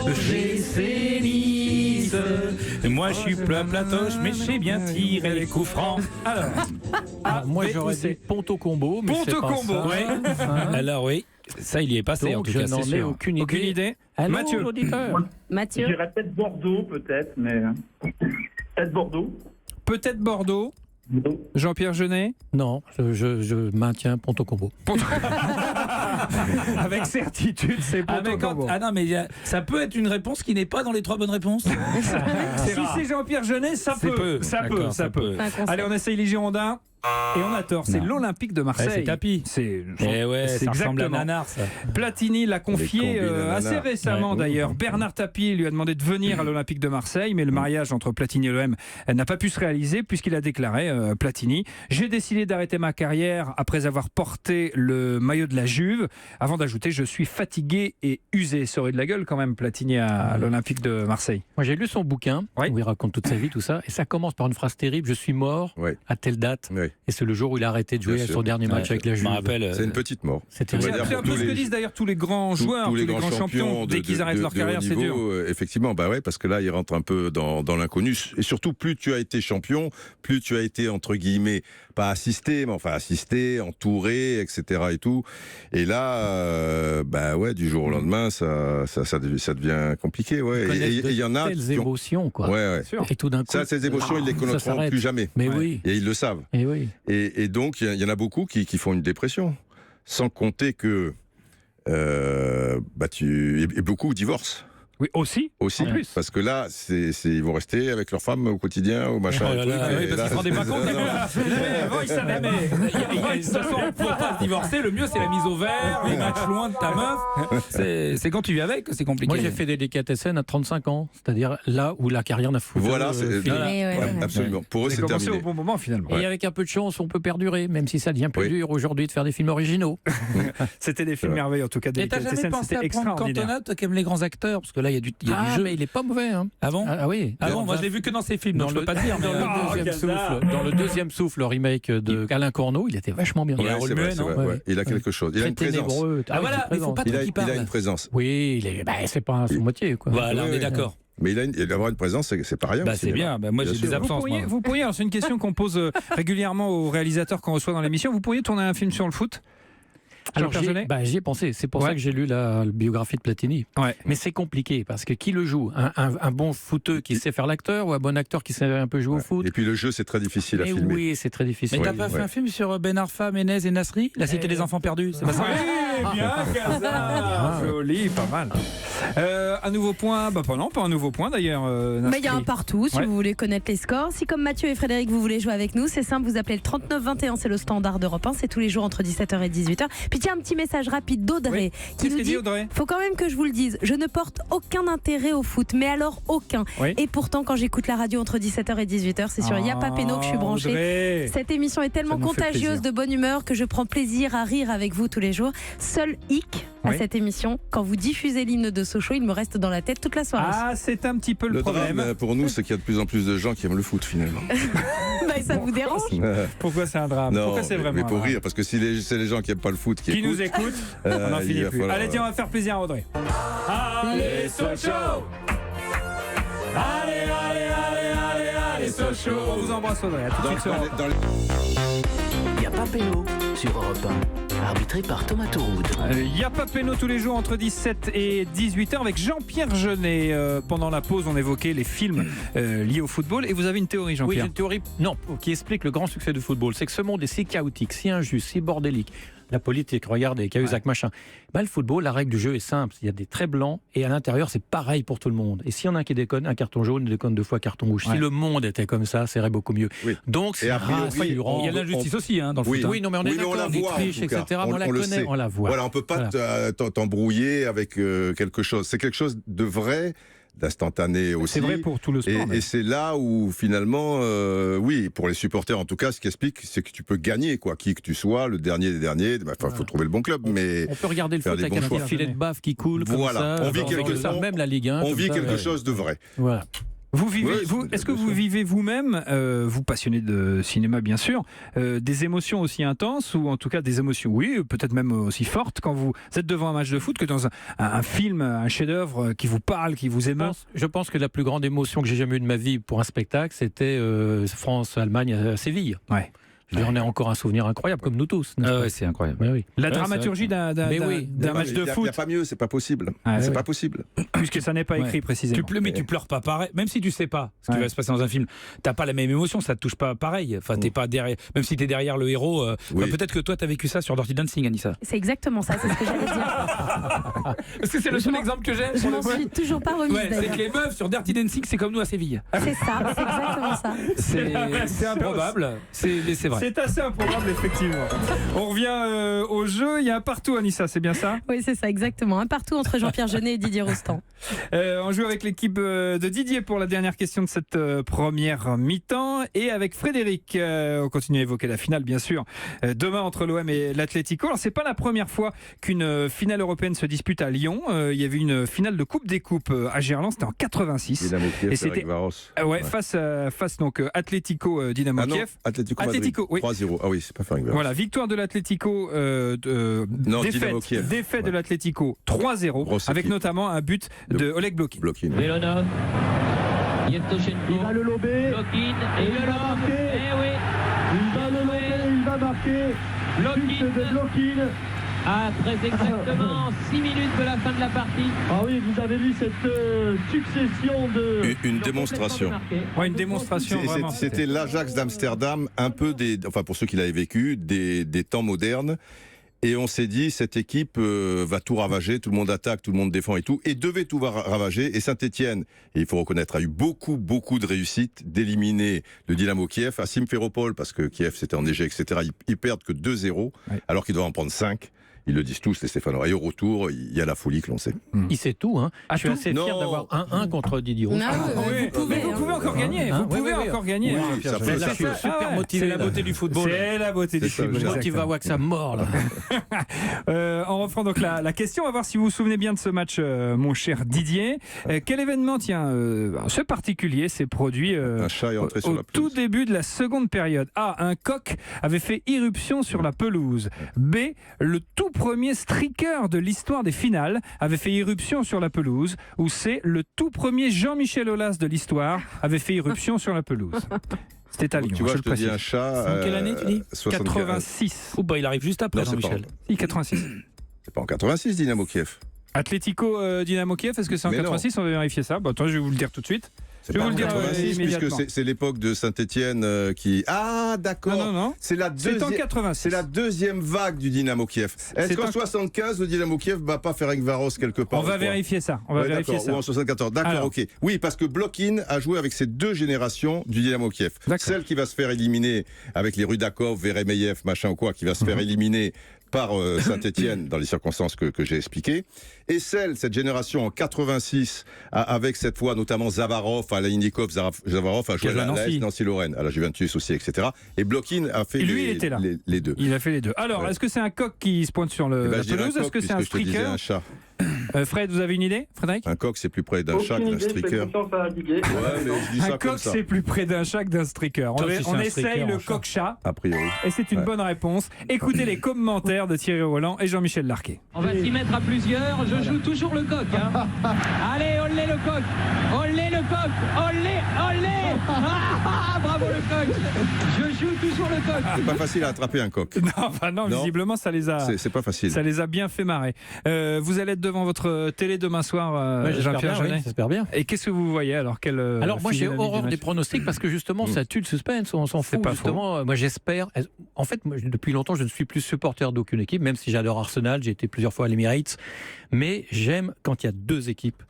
Le GC Nice. Moi je suis platoche, mais je sais bien tirer les coups francs. Alors, moi j'aurais dit Ponto Combo. Mais Ponto c'est pas Combo, ça. ouais. Alors oui, ça il y est passé. Donc, en tout cas, je n'en c'est ai sûr. aucune idée. Aucune idée. Allô, Mathieu. l'auditeur. Mathieu. Je dirais peut-être Bordeaux, peut-être, mais. Peut-être Bordeaux. Peut-être Bordeaux. Jean-Pierre Jeunet. Non, je maintiens Ponto Combo. Avec certitude, c'est Ponto Combo. Ah non, mais ça peut être une réponse qui n'est pas dans les 3 bonnes réponses. Si c'est Jean-Pierre Jeunet, ça peut. Ça peut. Allez, on essaye les Girondins. Et on a tort, c'est l'Olympique de Marseille. C'est tapis. C'est ça ressemble à Nanar, ça. Platini l'a confié assez Nanar. récemment d'ailleurs. Bernard Tapie lui a demandé de venir à l'Olympique de Marseille, mais le mariage entre Platini et l'OM n'a pas pu se réaliser puisqu'il a déclaré, Platini, j'ai décidé d'arrêter ma carrière après avoir porté le maillot de la Juve, avant d'ajouter je suis fatigué et usé. Ça aurait de la gueule quand même, Platini à l'Olympique de Marseille. Moi j'ai lu son bouquin où il raconte toute sa vie, tout ça, et ça commence par une phrase terrible, je suis mort à telle date. Et c'est le jour où il a arrêté de jouer à son dernier match avec la Juve. C'est une petite mort. C'est un peu ce que disent d'ailleurs tous les grands joueurs, tous les grands champions, dès qu'ils arrêtent leur carrière, c'est dur. Effectivement, parce que là, ils rentrent un peu dans l'inconnu. Et surtout, plus tu as été champion, plus tu as été, entre guillemets, pas assisté, mais enfin assisté, entouré, etc. et tout. Et là, du jour au lendemain, ça devient compliqué. Ouais. Et il y en a. Telles émotions, quoi. Et tout d'un coup. Ces émotions, ils les connaîtront plus jamais. Mais oui. Et ils le savent. Et oui. Et donc, il y en a beaucoup qui font une dépression. Sans compter que et beaucoup divorcent. Oui, aussi. En plus. Parce que là, ils vont rester avec leur femme au quotidien, au machin. Oui, parce qu'ils ne se rendaient pas compte. Ils savaient, mais de toute façon, pour ne pas se divorcer, le mieux c'est la mise au vert, les matchs loin de ta meuf. C'est quand tu vis avec que c'est compliqué. Moi j'ai fait des délicatessen à 35 ans, c'est-à-dire là où la carrière n'a foutu. Voilà, absolument. Pour eux, c'est terminé. Commencé au bon moment finalement. Et avec un peu de chance, on peut perdurer, même si ça devient plus dur aujourd'hui de faire des films originaux. C'était des films merveilleux, en tout cas. Et t'as jamais pensé à prendre Cantona, toi qui aimes les grands acteurs, parce que là il y a du jeu. Mais il est pas mauvais. Hein. Ah bon ? Ah oui. Ah bon, moi je l'ai vu que dans ses films, donc je peux pas te dire. Dans le deuxième souffle, le remake de Alain Corneau, il était vachement bien. Il a un rôle muet, non ? Il a quelque chose. Il a une présence. Ah voilà, il faut pas trop qu'il parle. Il a une présence. Oui, c'est pas son moitié. Voilà, on est d'accord. Mais avoir une présence, c'est pas rien. C'est bien. Moi, j'ai des absences. Vous pourriez, c'est une question qu'on pose régulièrement aux réalisateurs qu'on reçoit dans l'émission. Vous pourriez tourner un film sur le foot ? Alors j'y ai pensé, c'est pour ça que j'ai lu la biographie de Platini. Mais c'est compliqué parce que qui le joue ? Un bon footeux qui sait faire l'acteur ou un bon acteur qui sait un peu jouer au foot ? Et puis le jeu, c'est très difficile à filmer. Oui, c'est très difficile. Mais t'as pas fait un film sur Ben Arfa, Ménez et Nasri ? La Cité des enfants perdus, c'est pas ça ? Bien, Gaza. Joli, pas mal. Un nouveau point, pas un nouveau point d'ailleurs. Il y a un partout si vous voulez connaître les scores. Si comme Mathieu et Frédéric vous voulez jouer avec nous, c'est simple, vous appelez le 3921, c'est le standard d'Europe 1, c'est tous les jours entre 17h et 18h. Puis tiens, un petit message rapide d'Audrey qui nous dit faut quand même que je vous le dise, je ne porte aucun intérêt au foot, mais alors aucun. Et pourtant quand j'écoute la radio entre 17h et 18h, c'est sur Y'a pas Péno que je suis branchée. Audrey. Cette émission est tellement contagieuse de bonne humeur que je prends plaisir à rire avec vous tous les jours. Seul hic à cette émission, quand vous diffusez l'hymne de Sochaux, il me reste dans la tête toute la soirée. Ah, c'est un petit peu le problème. Drame pour nous, c'est qu'il y a de plus en plus de gens qui aiment le foot finalement. Ça vous dérange ? Pourquoi c'est un drame ? Non, pourquoi c'est vraiment mais pour rire, parce que si c'est les gens qui n'aiment pas le foot qui nous écoutent, on n'en finit plus. Allez, tiens, on va faire plaisir à Audrey. Allez, Sochaux ! Allez, Sochaux ! On vous embrasse, Audrey. À tout de suite. Y'a pas Péno sur Europe 1, arbitré par Thomas Touroud. Y'a pas Péno tous les jours entre 17 et 18h avec Jean-Pierre Jeunet. Pendant la pause, on évoquait les films liés au football. Et vous avez une théorie, Jean-Pierre ? Oui, j'ai une théorie qui explique le grand succès du football. C'est que ce monde est si chaotique, si injuste, si bordélique. la politique, regardez, Cahuzac, machin. Le football, la règle du jeu est simple. Il y a des traits blancs et à l'intérieur, c'est pareil pour tout le monde. Et s'il y en a un qui déconne, un carton jaune, déconne 2 fois carton rouge. Si le monde était comme ça serait beaucoup mieux. Oui. Donc, c'est rassurant. Il y a l'injustice aussi dans le foot. Oui, non, mais on est d'accord, on les triches, etc. On la connaît, on la voit. Voilà, on peut pas t'embrouiller avec quelque chose. C'est quelque chose de vrai, d'instantané aussi. C'est vrai pour tout le sport. Et c'est là où finalement, oui, pour les supporters en tout cas, ce qui explique, c'est que tu peux gagner, quoi, qui que tu sois, le dernier des derniers. Faut trouver le bon club, mais on peut regarder le foot avec un petit filet de baffe qui coule. Voilà, comme ça, on vit quelque chose. Même la Ligue 1. On vit quelque chose de vrai. Voilà. Vous vivez, est-ce que vous vivez vous-même, vous passionnez de cinéma bien sûr, des émotions aussi intenses ou en tout cas des émotions, oui, peut-être même aussi fortes quand vous êtes devant un match de foot que dans un film, un chef-d'œuvre qui vous parle, qui vous émeut? Je pense que la plus grande émotion que j'ai jamais eue de ma vie pour un spectacle, c'était France-Allemagne à Séville. Ouais. On a encore un souvenir incroyable, comme nous tous. Ouais, c'est incroyable. Oui. La dramaturgie d'un match de foot. Il n'y a pas mieux, c'est pas possible. Pas possible. Puisque ça n'est pas écrit précisément. Tu pleures pas pareil, même si tu sais pas ce qui va se passer dans un film. T'as pas la même émotion, ça te touche pas pareil. Enfin, t'es pas derrière, même si t'es derrière le héros. Peut-être que toi t'as vécu ça sur Dirty Dancing, Anissa. C'est exactement ça, c'est ce que j'allais dire. Parce que c'est le seul exemple que j'ai. Je m'en suis toujours pas remise. C'est que les meufs sur Dirty Dancing, c'est comme nous à Séville. C'est ça, c'est exactement ça. C'est improbable, mais c'est vrai. C'est assez improbable, effectivement. On revient au jeu. Il y a un partout, Anissa, c'est bien ça? Oui, c'est ça, exactement. Un partout entre Jean-Pierre Jeunet et Didier Rostand. On joue avec l'équipe de Didier pour la dernière question de cette première mi-temps. Et avec Frédéric, on continue à évoquer la finale, bien sûr. Demain, entre l'OM et l'Atlético. Alors, c'est pas la première fois qu'une finale européenne se dispute à Lyon. Il y avait une finale de Coupe des Coupes à Gerland. C'était en 86. Dynamo Kiev, et c'était face donc Atlético Dynamo Kiev. Atlético, oui. 3-0. Ah oui, c'est pas Ferencváros. Voilà, victoire de l'Atlético, défaite de l'Atlético 3-0, avec notamment un but de Oleg Blokin. Velonov, Yevtoshenko, il va le lober, Blokin, et il va marquer. Eh oui, Il va le lober, il va marquer. But de Blokin. Après exactement 6 minutes de la fin de la partie. Ah oui, vous avez vu cette succession de... Une démonstration. Ouais, une démonstration, vraiment. C'était l'Ajax d'Amsterdam, un peu pour ceux qui l'avaient vécu, des temps modernes. Et on s'est dit, cette équipe va tout ravager, tout le monde attaque, tout le monde défend et tout, et devait tout ravager. Et Saint-Etienne, il faut reconnaître, a eu beaucoup de réussite d'éliminer le Dynamo Kiev à Simferopol, parce que Kiev c'était enneigé, etc. Ils perdent que 2-0, alors qu'ils doivent en prendre 5. Ils le disent tous, les Stéphanois. Et au retour, il y a la folie que l'on sait. Il sait tout. Hein. Je suis assez fier d'avoir 1-1 contre Didier Rostand. Vous pouvez encore gagner. Vous pouvez encore gagner. Je suis super motivé. C'est la beauté du football. C'est la beauté du football. Je motive à voir que ça mord. On reprend donc la question. On va voir si vous vous souvenez bien de ce match, mon cher Didier. Quel événement, ce particulier s'est produit un chat est entré sur la tout début de la seconde période? A. Un coq avait fait irruption sur la pelouse. B. Le tout premier striker de l'histoire des finales avait fait irruption sur la pelouse. Ou C. Le tout premier Jean-Michel Aulas de l'histoire avait fait irruption sur la pelouse. C'était à Lyon. Tu vois, je te dis un chat. C'est en quelle année tu dis? 86. Il arrive juste après Jean-Michel. 86. C'est pas en 86, Dynamo Kiev. Atlético Dynamo Kiev, est-ce que c'est en 86? On va vérifier ça. Attends, je vais vous le dire tout de suite. Je vais vous le dire immédiatement. Puisque c'est l'époque de Saint-Etienne qui... Ah, d'accord. Non. C'est en 86. C'est la deuxième vague du Dynamo Kiev. Est-ce qu'en 75, le Dynamo Kiev ne bat pas Ferencváros quelque part? On va vérifier ça. Ou en 74. D'accord, ok. Oui, parce que Blokin a joué avec ces deux générations du Dynamo Kiev. Celle qui va se faire éliminer avec les Rudakov, Veremeyev, machin ou quoi, qui va se faire éliminer par Saint-Etienne dans les circonstances que j'ai expliquées, et cette génération en 86 avec cette fois notamment Zavarov, Alainikov, Zavarov a joué à la Nancy-Lorraine, à la Juventus aussi, etc. Et Blokin a fait les deux. Il a fait les deux. Alors, est-ce que c'est un coq qui se pointe sur la pelouse? Est-ce que c'est un striker? Un chat. Fred, vous avez une idée, Frédéric? Un coq, c'est plus près d'un chat que d'un striker. Un coq, c'est plus près d'un chat que d'un striker. On essaye le coq-chat. A priori. Et c'est une bonne réponse. Écoutez les commentaires de Thierry Roland et Jean-Michel Larquet. On va s'y mettre à plusieurs. Je joue toujours le coq. Allez, olé le coq. Olé le le coq. Olé. Bravo le coq. Je joue toujours le coq. C'est pas facile à attraper un coq. Non, visiblement ça les a. C'est pas facile. Ça les a bien fait marrer. Vous allez être devant votre télé demain soir, Jean-Pierre Jeunet. J'espère bien. Et qu'est-ce que vous voyez alors Moi j'ai horreur des pronostics parce que justement ça tue le suspense, on s'en fout. Justement, moi j'espère. En fait, moi, depuis longtemps je ne suis plus supporter d'aucune équipe, même si j'adore Arsenal, j'ai été plusieurs fois à l'Emirates, mais j'aime quand il y a deux équipes.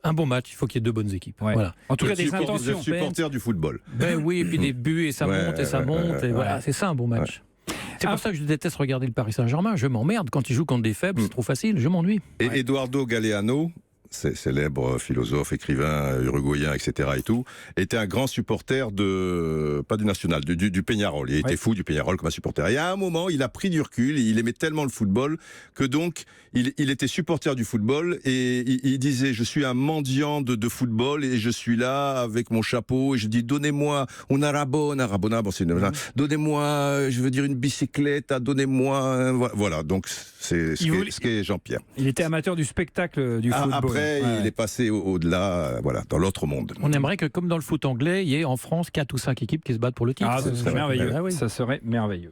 Un bon match, il faut qu'il y ait deux bonnes équipes. Ouais. Voilà. En tout cas, des intentions. Supporter du football. Ben oui, et puis des buts et ça monte et ça monte. Et voilà, c'est ça un bon match. C'est pour ça que je déteste regarder le Paris Saint-Germain. Je m'emmerde quand ils jouent contre des faibles, c'est trop facile, je m'ennuie. Et Eduardo Galeano, célèbre philosophe, écrivain uruguayen, etc. et tout, était un grand supporter pas du National, du Peñarol. Il était fou du Peñarol comme un supporter. Et à un moment, il a pris du recul, il aimait tellement le football que donc il était supporter du football et il disait: je suis un mendiant de football et je suis là avec mon chapeau et je dis donnez-moi una rabona, bon c'est donnez-moi, je veux dire une bicyclette, donnez-moi, voilà. Donc c'est ce qu'est Jean-Pierre. Il était amateur du spectacle du football. Après, il est passé au-delà, dans l'autre monde. On aimerait que, comme dans le foot anglais, il y ait en France 4 ou 5 équipes qui se battent pour le titre. Ça serait merveilleux. Ça serait merveilleux.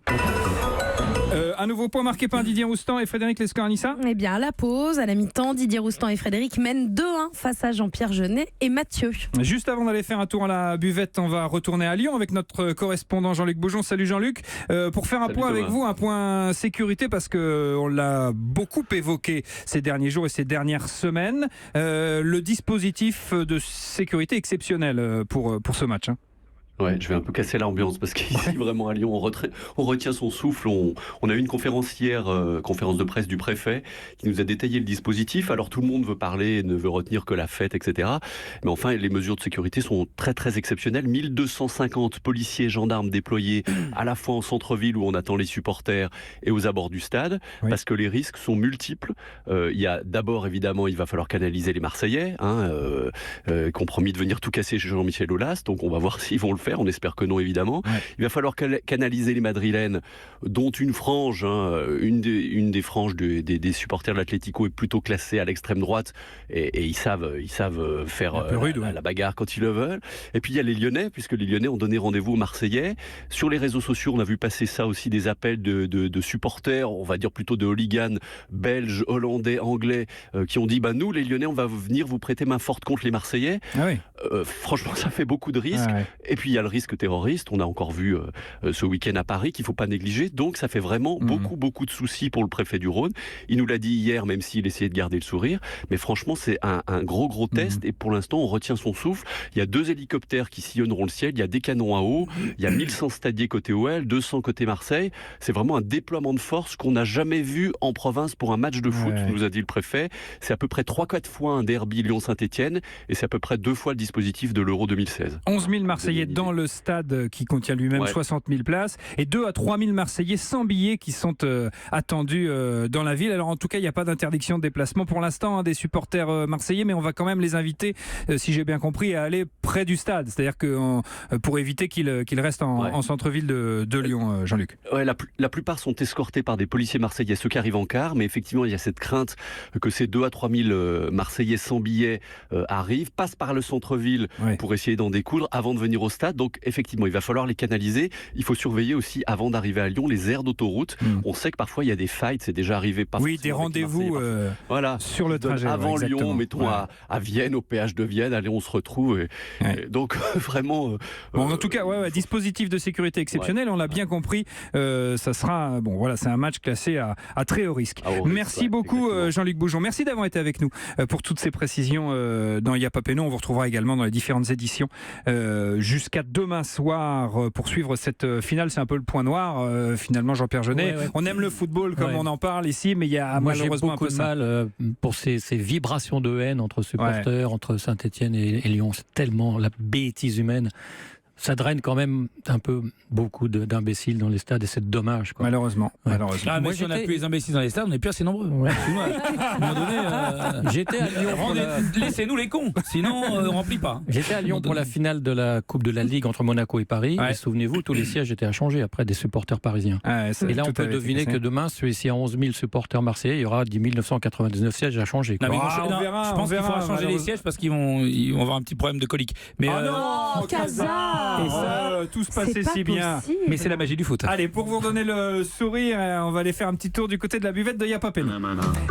Un nouveau point marqué par Didier Roustan et Frédéric Lescornissa. Eh bien, à la pause, à la mi-temps, Didier Roustan et Frédéric mènent 2-1 face à Jean-Pierre Jeunet et Mathieu. Juste avant d'aller faire un tour à la buvette, on va retourner à Lyon avec notre correspondant Jean-Luc Boujon. Salut Jean-Luc. Pour faire un point avec vous, un point sécurité, parce qu'on l'a beaucoup évoqué ces derniers jours et ces dernières semaines. Le dispositif de sécurité exceptionnel pour ce match. Ouais, je vais un peu casser l'ambiance parce qu'ici vraiment à Lyon on retient son souffle. On a eu une conférence hier, conférence de presse du préfet qui nous a détaillé le dispositif. Alors tout le monde veut parler, ne veut retenir que la fête, etc. Mais enfin les mesures de sécurité sont très très exceptionnelles. 1250 policiers et gendarmes déployés à la fois en centre-ville où on attend les supporters et aux abords du stade, parce que les risques sont multiples. Il y a d'abord évidemment, il va falloir canaliser les Marseillais, qui ont promis de venir tout casser chez Jean-Michel Aulas, donc on va voir s'ils vont le faire, on espère que non évidemment. Il va falloir canaliser les Madrilènes, dont une frange, une des franges des supporters de l'Atlético est plutôt classée à l'extrême droite et ils savent faire la bagarre quand ils le veulent. Et puis il y a les Lyonnais, puisque les Lyonnais ont donné rendez-vous aux Marseillais. Sur les réseaux sociaux, on a vu passer ça aussi, des appels de supporters, on va dire plutôt de hooligans belges, hollandais, anglais, qui ont dit nous les Lyonnais on va venir vous prêter main forte contre les Marseillais. Franchement ça fait beaucoup de risques. Et puis il y a le risque terroriste, on a encore vu ce week-end à Paris qu'il ne faut pas négliger, donc ça fait vraiment beaucoup de soucis pour le préfet du Rhône. Il nous l'a dit hier, même s'il essayait de garder le sourire, mais franchement c'est un gros test et pour l'instant on retient son souffle. Il y a 2 hélicoptères qui sillonneront le ciel, il y a des canons à eau, il y a 1100 stadiers côté OL, 200 côté Marseille. C'est vraiment un déploiement de force qu'on n'a jamais vu en province pour un match de foot, nous a dit le préfet. C'est à peu près 3-4 fois un derby Lyon-Saint-Etienne et c'est à peu près 2 fois le dispositif de l'Euro 2016. 11 000 Marseillais dans le stade qui contient lui-même 60 000 places et 2 à 3 000 Marseillais sans billets qui sont attendus dans la ville. Alors en tout cas il n'y a pas d'interdiction de déplacement pour l'instant des supporters marseillais, mais on va quand même les inviter, si j'ai bien compris, à aller près du stade, c'est-à-dire que pour éviter qu'ils restent en centre-ville de Lyon, Jean-Luc. La plupart sont escortés par des policiers marseillais, ceux qui arrivent en car, mais effectivement il y a cette crainte que ces 2 à 3 000 Marseillais sans billets arrivent, passent par le centre-ville pour essayer d'en découdre avant de venir au stade. Donc effectivement il va falloir les canaliser. Il faut surveiller aussi avant d'arriver à Lyon les aires d'autoroute. On sait que parfois il y a des fights, c'est déjà arrivé. Des rendez-vous sur le trajet. Avant Lyon, mettons à Vienne, au péage de Vienne, allez on se retrouve. Et donc vraiment... en tout cas, dispositif de sécurité exceptionnel, on l'a bien compris. Ça sera, c'est un match classé à très haut risque. Merci beaucoup Jean-Luc Boujon. Merci d'avoir été avec nous pour toutes ces précisions dans Y'a pas péno. On vous retrouvera également dans les différentes éditions jusqu'à demain soir pour suivre cette finale. C'est un peu le point noir finalement, Jean-Pierre Jeunet. On aime le football comme on en parle ici, mais il y a malheureusement un peu de mal pour ces vibrations de haine entre supporters, entre Saint-Etienne et Lyon. C'est tellement la bêtise humaine. ça draine quand même un peu beaucoup d'imbéciles dans les stades et c'est dommage. Quoi. Malheureusement. Ah, mais si on n'a plus les imbéciles dans les stades, on n'est plus assez nombreux. Ouais. À un moment donné, j'étais à Lyon. Laissez-nous les cons, sinon on ne remplit pas. J'étais à Lyon pour la finale de la Coupe de la Ligue entre Monaco et Paris. Et souvenez-vous, tous les sièges étaient à changer après des supporters parisiens. Et là, on peut deviner que demain, s'il y a 11 000 supporters marseillais, il y aura 10 999 sièges à changer. Non, je pense qu'il faudra changer les sièges parce qu'ils vont avoir un petit problème de colique. Mais non, Casa. Et ça, tout se passait si bien. Mais c'est la magie du foot. Allez, pour vous redonner le sourire, on va aller faire un petit tour du côté de la buvette de Yapapeno.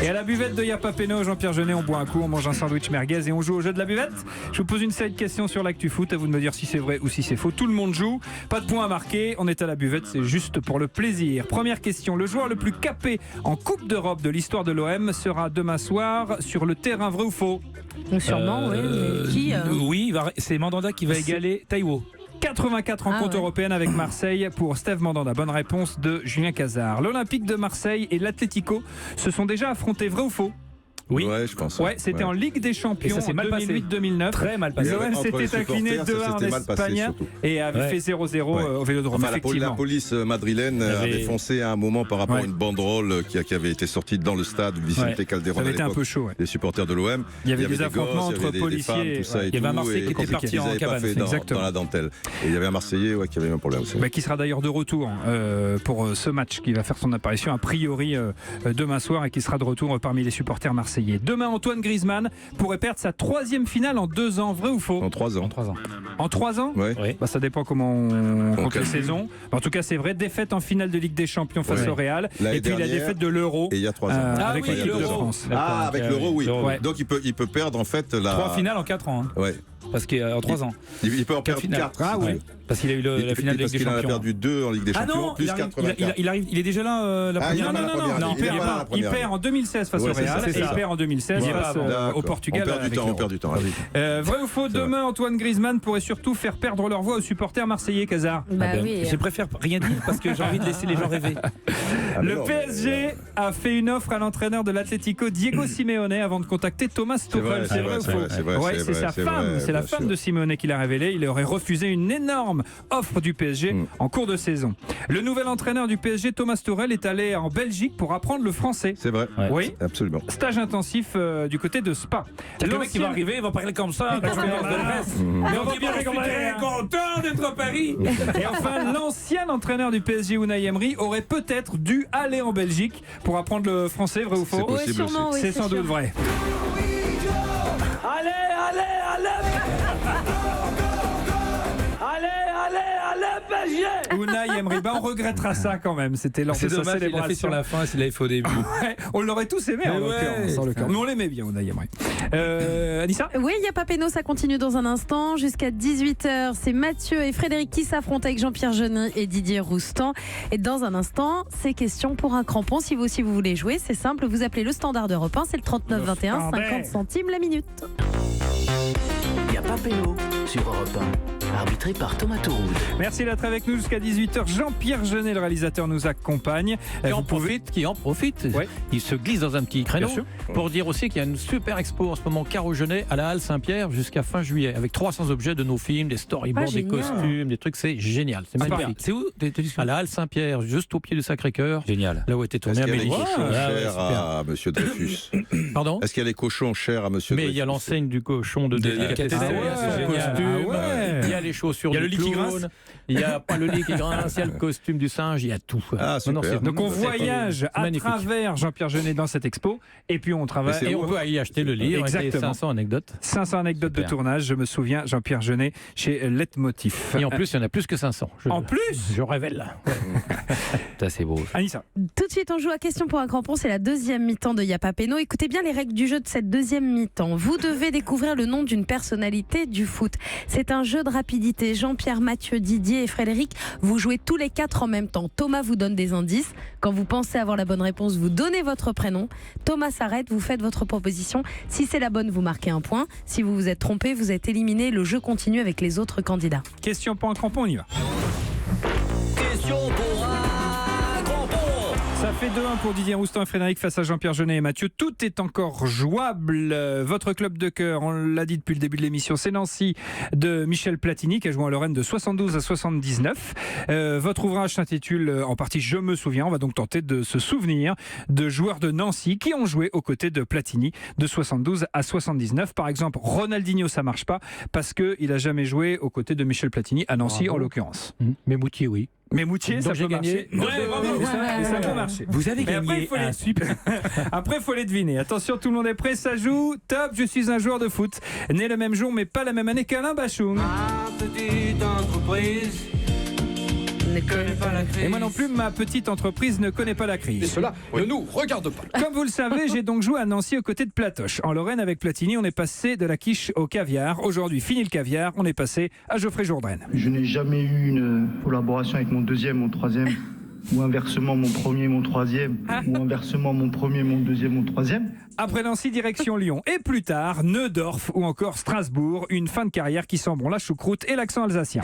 Et à la buvette de Yapapeno, Jean-Pierre Jeunet, on boit un coup, on mange un sandwich merguez et on joue au jeu de la buvette. Je vous pose une série de questions sur l'actu foot, à vous de me dire si c'est vrai ou si c'est faux. Tout le monde joue, pas de points à marquer, on est à la buvette, c'est juste pour le plaisir. Première question, le joueur le plus capé en Coupe d'Europe de l'histoire de l'OM sera demain soir sur le terrain, vrai ou faux? Sûrement, oui. Mais qui Oui, c'est Mandanda qui va égaler Taïwo. 84 rencontres européennes avec Marseille pour Steve Mandanda. Bonne réponse de Julien Cazard. L'Olympique de Marseille et l'Atlético se sont déjà affrontés, vrai ou faux? Oui, je pense. Ouais, c'était en Ligue des Champions en 2008-2009. Très mal passé. L'OM s'était incliné 2-1 en Espagne et avait fait 0-0 au Vélodrome. La police madrilène avait foncé à un moment par rapport à une banderole qui avait été sortie dans le stade Vicente Calderón. Ça avait été un peu chaud. Les supporters de l'OM. Il y avait des affrontements entre policiers. Il y avait un Marseillais qui était parti en cabane. Dans la dentelle. Et il y avait un Marseillais qui avait un problème aussi. Qui sera d'ailleurs de retour pour ce match qui va faire son apparition a priori demain soir et qui sera de retour parmi les supporters marseillais. Demain, Antoine Griezmann pourrait perdre sa 3e finale en 2 ans, vrai ou faux? En 3 ans. En 3 ans? Oui. Ça dépend comment on compte les saisons. En tout cas, c'est vrai, défaite en finale de Ligue des Champions face au Real. Et puis la défaite de l'Euro. Et il y a 3 ans. Avec l'équipe de France. Avec l'Euro, oui. Donc il peut perdre en fait 3 finales en 4 ans. Ouais. Parce qu'en 3 ans. Il peut en perdre 4. Ah oui. Parce qu'il a eu la finale de Ligue des Champions. Parce qu'il en a perdu 2 en Ligue des Champions, plus 84. Il est déjà là la première. Non, il perd en 2016 face au Real et il perd en 2016 face au Portugal. On perd du temps. Vrai ou faux, demain Antoine Griezmann pourrait surtout faire perdre leur voix aux supporters marseillais, Cazard? Je préfère rien dire parce que j'ai envie de laisser les gens rêver. Le PSG a fait une offre à l'entraîneur de l'Atlético, Diego Simeone, avant de contacter Thomas Tuchel. C'est vrai ou faux? C'est sa femme, c'est la femme de Simeone qui l'a révélé. Il aurait refusé une énorme offre du PSG en cours de saison. Le nouvel entraîneur du PSG, Thomas Tuchel, est allé en Belgique pour apprendre le français. C'est vrai. Oui, absolument. Stage intensif du côté de Spa. Le mec qui va arriver, il va parler comme ça. Mais on est bien content d'être à Paris. Et enfin, l'ancien entraîneur du PSG, Unai Emery, aurait peut-être dû aller en Belgique pour apprendre le français, vrai ou faux? C'est possible aussi. C'est sans doute vrai. Allez PSG! Unai Emery, on regrettera ça quand même. C'était lors de sa célébration. Il l'a fait sur la fin, s'il l'avait fait au début. On l'aurait tous aimé en l'occurrence. Mais on l'aimait bien, Unai Emery. Anissa? Oui, il y a Papeno, ça continue dans un instant. Jusqu'à 18h, c'est Mathieu et Frédéric qui s'affrontent avec Jean-Pierre Jeunet et Didier Roustan. Et dans un instant, c'est question pour un crampon. Si vous aussi vous voulez jouer, c'est simple, vous appelez le standard d'Europe 1, c'est le 39 21, 50 centimes la minute. Il y a Papeno sur Europe 1, arbitré par Thomas Touroud. Merci d'être avec nous jusqu'à 18h. Jean-Pierre Jeunet, le réalisateur, nous accompagne. Qui en profite. Ouais. Il se glisse dans un petit créneau pour dire aussi qu'il y a une super expo en ce moment, Caro Jeunet, à la Halle Saint-Pierre jusqu'à fin juillet, avec 300 objets de nos films, des storyboards, des costumes, des trucs. C'est génial. C'est magnifique. C'est où? À la Halle Saint-Pierre, juste au pied du Sacré-Cœur. Génial. Là où était tourné Est-ce qu'il y a les Amélie. cochons chers à Monsieur Dreyfus? Pardon? Est-ce qu'il y a les cochons chers à Monsieur Dreyfus? Mais il y a l'enseigne du cochon de délicatesse. Il y a les chaussures du clown. Il n'y a pas le lit qui grince, il y a le costume du singe, il y a tout. Donc on voyage à travers Jean-Pierre Jeunet dans cette expo et puis on travaille. Et on peut y acheter le livre. Exactement. 500 anecdotes. 500 anecdotes de tournage, je me souviens, Jean-Pierre Jeunet chez Leitmotiv. Et en plus, il y en a plus que 500. En plus? Je révèle. Ça, c'est beau. Anissa. Tout de suite, on joue à question pour un crampon. C'est la deuxième mi-temps de Yapapeno. Écoutez bien les règles du jeu de cette deuxième mi-temps. Vous devez découvrir le nom d'une personnalité du foot. C'est un jeu de rapidité. Jean-Pierre, Mathieu, Didier et Frédéric, vous jouez tous les 4 en même temps. Thomas vous donne des indices. Quand vous pensez avoir la bonne réponse, vous donnez votre prénom. Thomas s'arrête, vous faites votre proposition. Si c'est la bonne, vous marquez un point. Si vous vous êtes trompé, vous êtes éliminé. Le jeu continue avec les autres candidats. Question pour un crampon, on y va. Question pour un crampon. Ça fait 2-1 pour Didier Roustan et Frédéric face à Jean-Pierre Jeunet et Mathieu. Tout est encore jouable. Votre club de cœur, on l'a dit depuis le début de l'émission, c'est Nancy de Michel Platini qui a joué à Lorraine de 72 à 79. Votre ouvrage s'intitule en partie Je me souviens. On va donc tenter de se souvenir de joueurs de Nancy qui ont joué aux côtés de Platini de 72 à 79. Par exemple, Ronaldinho, ça marche pas parce qu'il n'a jamais joué aux côtés de Michel Platini à Nancy en l'occurrence. Mais Moutier, oui. Mais Moutier, ça peut marcher. Ça peut marcher. Vous avez gagné un super. Après, il faut les deviner. Attention, tout le monde est prêt, ça joue. Top, je suis un joueur de foot. Né le même jour, mais pas la même année qu'Alain Bachung. Ma petite entreprise ne connaît pas la crise. Et moi non plus, ma petite entreprise ne connaît pas la crise. Et cela ne nous regarde pas. Comme vous le savez, j'ai donc joué à Nancy aux côtés de Platoche. En Lorraine, avec Platini, on est passé de la quiche au caviar. Aujourd'hui, fini le caviar, on est passé à Geoffrey Jourdain. Je n'ai jamais eu une collaboration avec mon deuxième, mon troisième, ou inversement mon premier, mon troisième, ou inversement mon premier, mon deuxième, mon troisième. Après Nancy, direction Lyon. Et plus tard, Neudorf ou encore Strasbourg. Une fin de carrière qui sent bon la choucroute et l'accent alsacien.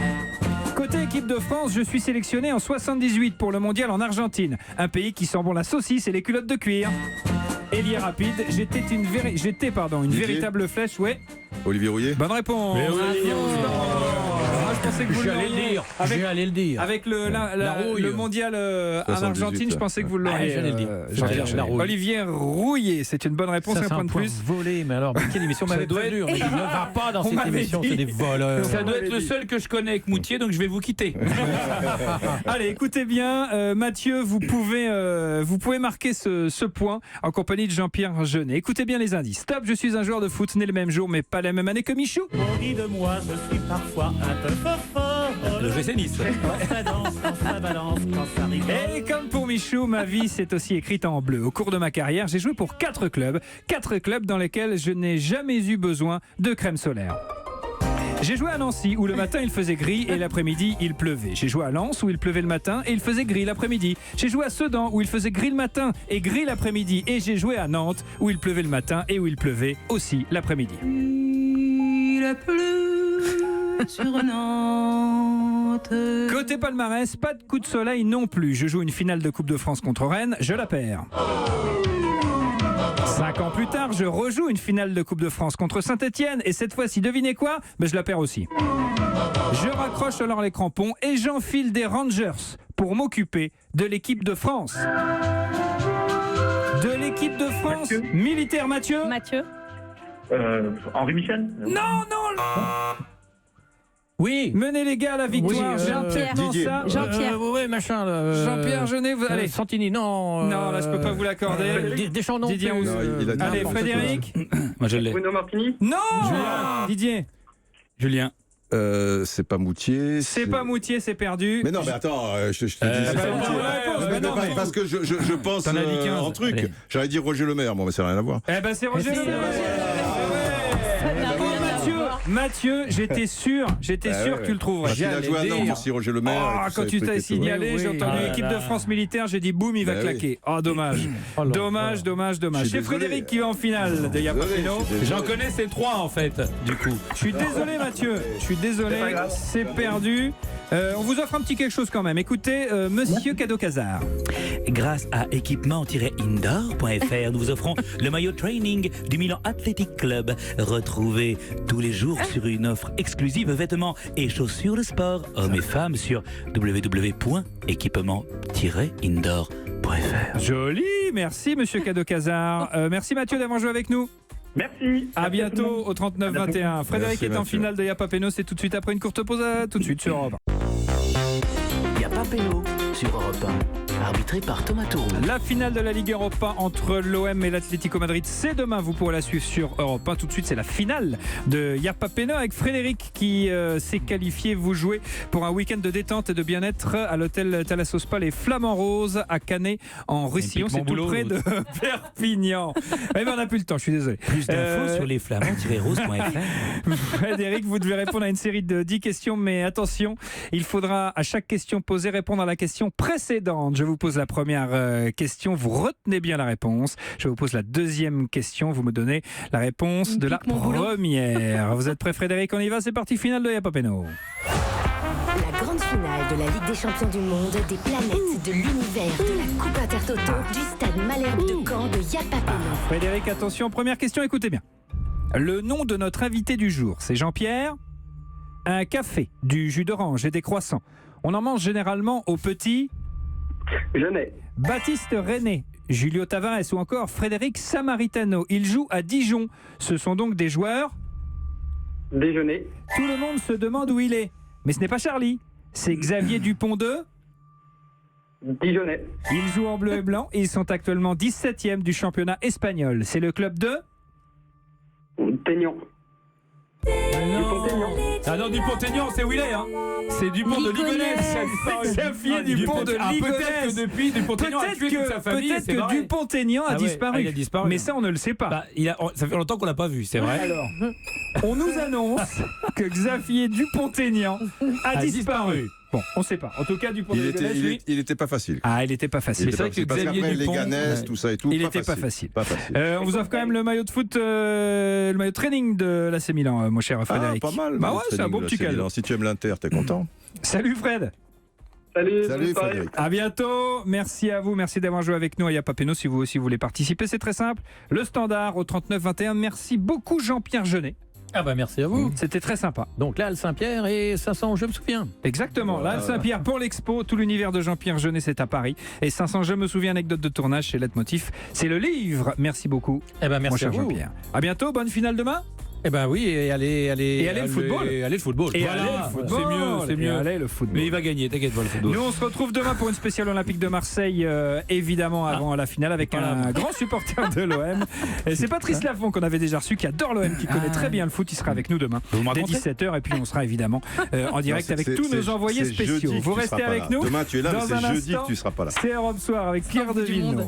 Côté équipe de France, je suis sélectionné en 78 pour le mondial en Argentine. Un pays qui sent bon la saucisse et les culottes de cuir. Ailier rapide, j'étais une véritable flèche, ouais. Olivier Rouillet. Bonne réponse. Je pensais que vous l'auriez. J'allais le dire. Avec le mondial en Argentine, je pensais que vous l'auriez. J'allais le dire. Olivier Rouillet, c'est une bonne réponse, un point de plus. Volé, mais alors, quelle émission m'avait prévenu. Ne va pas dans cette émission, c'est des voleurs. Ça doit être le seul que je connais avec Moutier, donc je vais vous quitter. Allez, écoutez bien, Mathieu, vous pouvez marquer ce point en compagnie de Jean-Pierre Jeunet. Écoutez bien les indices. Top, je suis un joueur de foot né le même jour, mais pas la même année que Michou. On dit de moi, je suis parfois un peu fort. Le GC Nice. Quand ça danse, quand ça balance, quand ça rigole. Et comme pour Michou, ma vie s'est aussi écrite en bleu. Au cours de ma carrière, j'ai joué pour 4 clubs dans lesquels je n'ai jamais eu besoin de crème solaire. J'ai joué à Nancy où le matin il faisait gris et l'après-midi il pleuvait. J'ai joué à Lens où il pleuvait le matin et il faisait gris l'après-midi. J'ai joué à Sedan où il faisait gris le matin et gris l'après-midi. Et j'ai joué à Nantes où il pleuvait le matin et où il pleuvait aussi l'après-midi. Il a plu sur Nantes. Côté palmarès, pas de coup de soleil non plus. Je joue une finale de Coupe de France contre Rennes, je la perds. 5 ans plus tard, je rejoue une finale de Coupe de France contre Saint-Etienne et cette fois-ci, devinez quoi ? Je la perds aussi. Je raccroche alors les crampons et j'enfile des Rangers pour m'occuper de l'équipe de France. De l'équipe de France, Mathieu. Militaire Mathieu. Henri Michel. Non. Oui. Menez les gars à la victoire. Oui, Jean-Pierre. machin. Jean-Pierre Jeunet. Allez. Santini, non. Non, là, je peux pas vous l'accorder. Deschamps, non. Didier, allez, Frédéric. Moi, je l'ai. Bruno Martini. Non. Didier. Julien. C'est pas Moutier. C'est pas Moutier, c'est perdu. Mais non, mais attends, je te dis, c'est pas Moutier. Parce que je pense en truc. Allez. J'aurais dit Roger Lemaire, bon, mais ça n'a rien à voir. Eh ben, c'est Roger Lemaire. Mathieu, j'étais sûr que tu le trouverais. Il a joué à Nantes aussi, Roger Lemaire. Quand tu t'es signalé, j'ai entendu équipe de France militaire, j'ai dit boum, il va claquer. Oh, dommage. Dommage. C'est Frédéric qui va en finale de Yapapeno. J'en connais ces 3 en fait, du coup. Je suis désolé, Mathieu. C'est perdu. On vous offre un petit quelque chose quand même. Écoutez, Monsieur Cadeau-Casar. Grâce à équipement-indoor.fr, nous vous offrons le maillot training du Milan Athletic Club. Retrouvez tous les jours sur une offre exclusive vêtements et chaussures de sport, hommes et femmes, sur www.équipement-indoor.fr. Joli, merci Monsieur Cadeau-Casar. Merci Mathieu d'avoir joué avec nous. Merci. À bientôt au 39-21. Frédéric est en finale de Yapapeno, c'est tout de suite après une courte pause. Tout de suite sur Europe 1. Yapapeno sur Europe 1. Arbitré par Thomas Touroux. La finale de la Ligue Europa entre l'OM et l'Atlético Madrid, c'est demain. Vous pourrez la suivre sur Europe 1. Tout de suite, c'est la finale de Yapapeno avec Frédéric qui s'est qualifié. Vous jouez pour un week-end de détente et de bien-être à l'hôtel Thalassospal et Flamand Rose à Canet en Roussillon. C'est tout près de Perpignan. Mais on n'a plus le temps, je suis désolé. Plus d'infos sur lesflamands-roses.fr. Frédéric, vous devez répondre à une série de 10 questions, mais attention, il faudra à chaque question posée répondre à la question précédente. Je vous pose la première question, vous retenez bien la réponse. Je vous pose la deuxième question, vous me donnez la réponse de la première. Vous êtes prêt Frédéric? On y va, c'est parti, finale de Yapapeno. La grande finale de la Ligue des Champions du Monde, des planètes, de l'univers, de la Coupe Intertoto, du stade Malherbe de Caen, de Yapapéno. Frédéric, attention, première question, écoutez bien. Le nom de notre invité du jour, c'est Jean-Pierre. Un café, du jus d'orange et des croissants. On en mange généralement au petit... Jeunet. Baptiste René, Julio Tavares ou encore Frédéric Samaritano. Ils jouent à Dijon. Ce sont donc des joueurs... Déjeuner. Tout le monde se demande où il est. Mais ce n'est pas Charlie. C'est Xavier Dupont de... Dijonais. Ils jouent en bleu et blanc et ils sont actuellement 17e du championnat espagnol. C'est le club de... Peignan. Ah non, Dupont-Aignan, c'est où il est, hein. C'est Dupont de Ligonnès. Xavier Dupont de Ligonnès. Peut-être que depuis, Dupont-Aignan a tué toute sa famille. Peut-être que Dupont-Aignan a disparu. Il a disparu. Mais ça, on ne le sait pas. Bah, ça fait longtemps qu'on l'a pas vu, c'est vrai. Alors, on nous annonce que Xavier Dupont-Aignan a disparu. Bon, on ne sait pas. En tout cas, Dupont-Aignan, il était pas facile. Ah, il était pas facile. C'est vrai que Xavier Dupont, les Ganès, tout ça et tout. Il était pas facile. On vous offre quand même le maillot de foot, le maillot de training de l'AC Milan, mon cher Frédéric. Pas mal. Bah ouais, c'est un bon petit cadeau. Si tu aimes l'Inter, t'es content. Salut Fred. Salut Frédéric. À bientôt. Merci à vous. Merci d'avoir joué avec nous à Yapapéno. Si vous aussi voulez participer, c'est très simple. Le standard au 39-21. Merci beaucoup Jean-Pierre Jeunet. Ah bah merci à vous. C'était très sympa. Donc là, le Saint-Pierre et 500, je me souviens. Exactement. Là, le Saint-Pierre pour l'expo. Tout l'univers de Jean-Pierre Jeunet, c'est à Paris. Et 500, je me souviens, anecdote de tournage chez Leitmotiv. C'est le livre. Merci beaucoup. Eh ben merci mon à cher vous. Jean-Pierre. À bientôt. Bonne finale demain. Eh ben oui, et aller le football. Et aller le football. Et voilà, aller le football. c'est mieux. Et aller le football. Mais il va gagner, t'inquiète pas, le football. Nous, on se retrouve demain pour une spéciale olympique de Marseille, évidemment avant la finale, avec un grand supporter de l'OM. Et c'est Patrice Laffont qu'on avait déjà reçu, qui adore l'OM, qui connaît très bien le foot. Il sera avec nous demain dès 17h. Et puis on sera évidemment en direct avec tous nos envoyés spéciaux. Vous restez avec nous. Demain, tu es là, mais c'est jeudi que tu seras pas là. C'est Europe Soir avec Pierre Deville.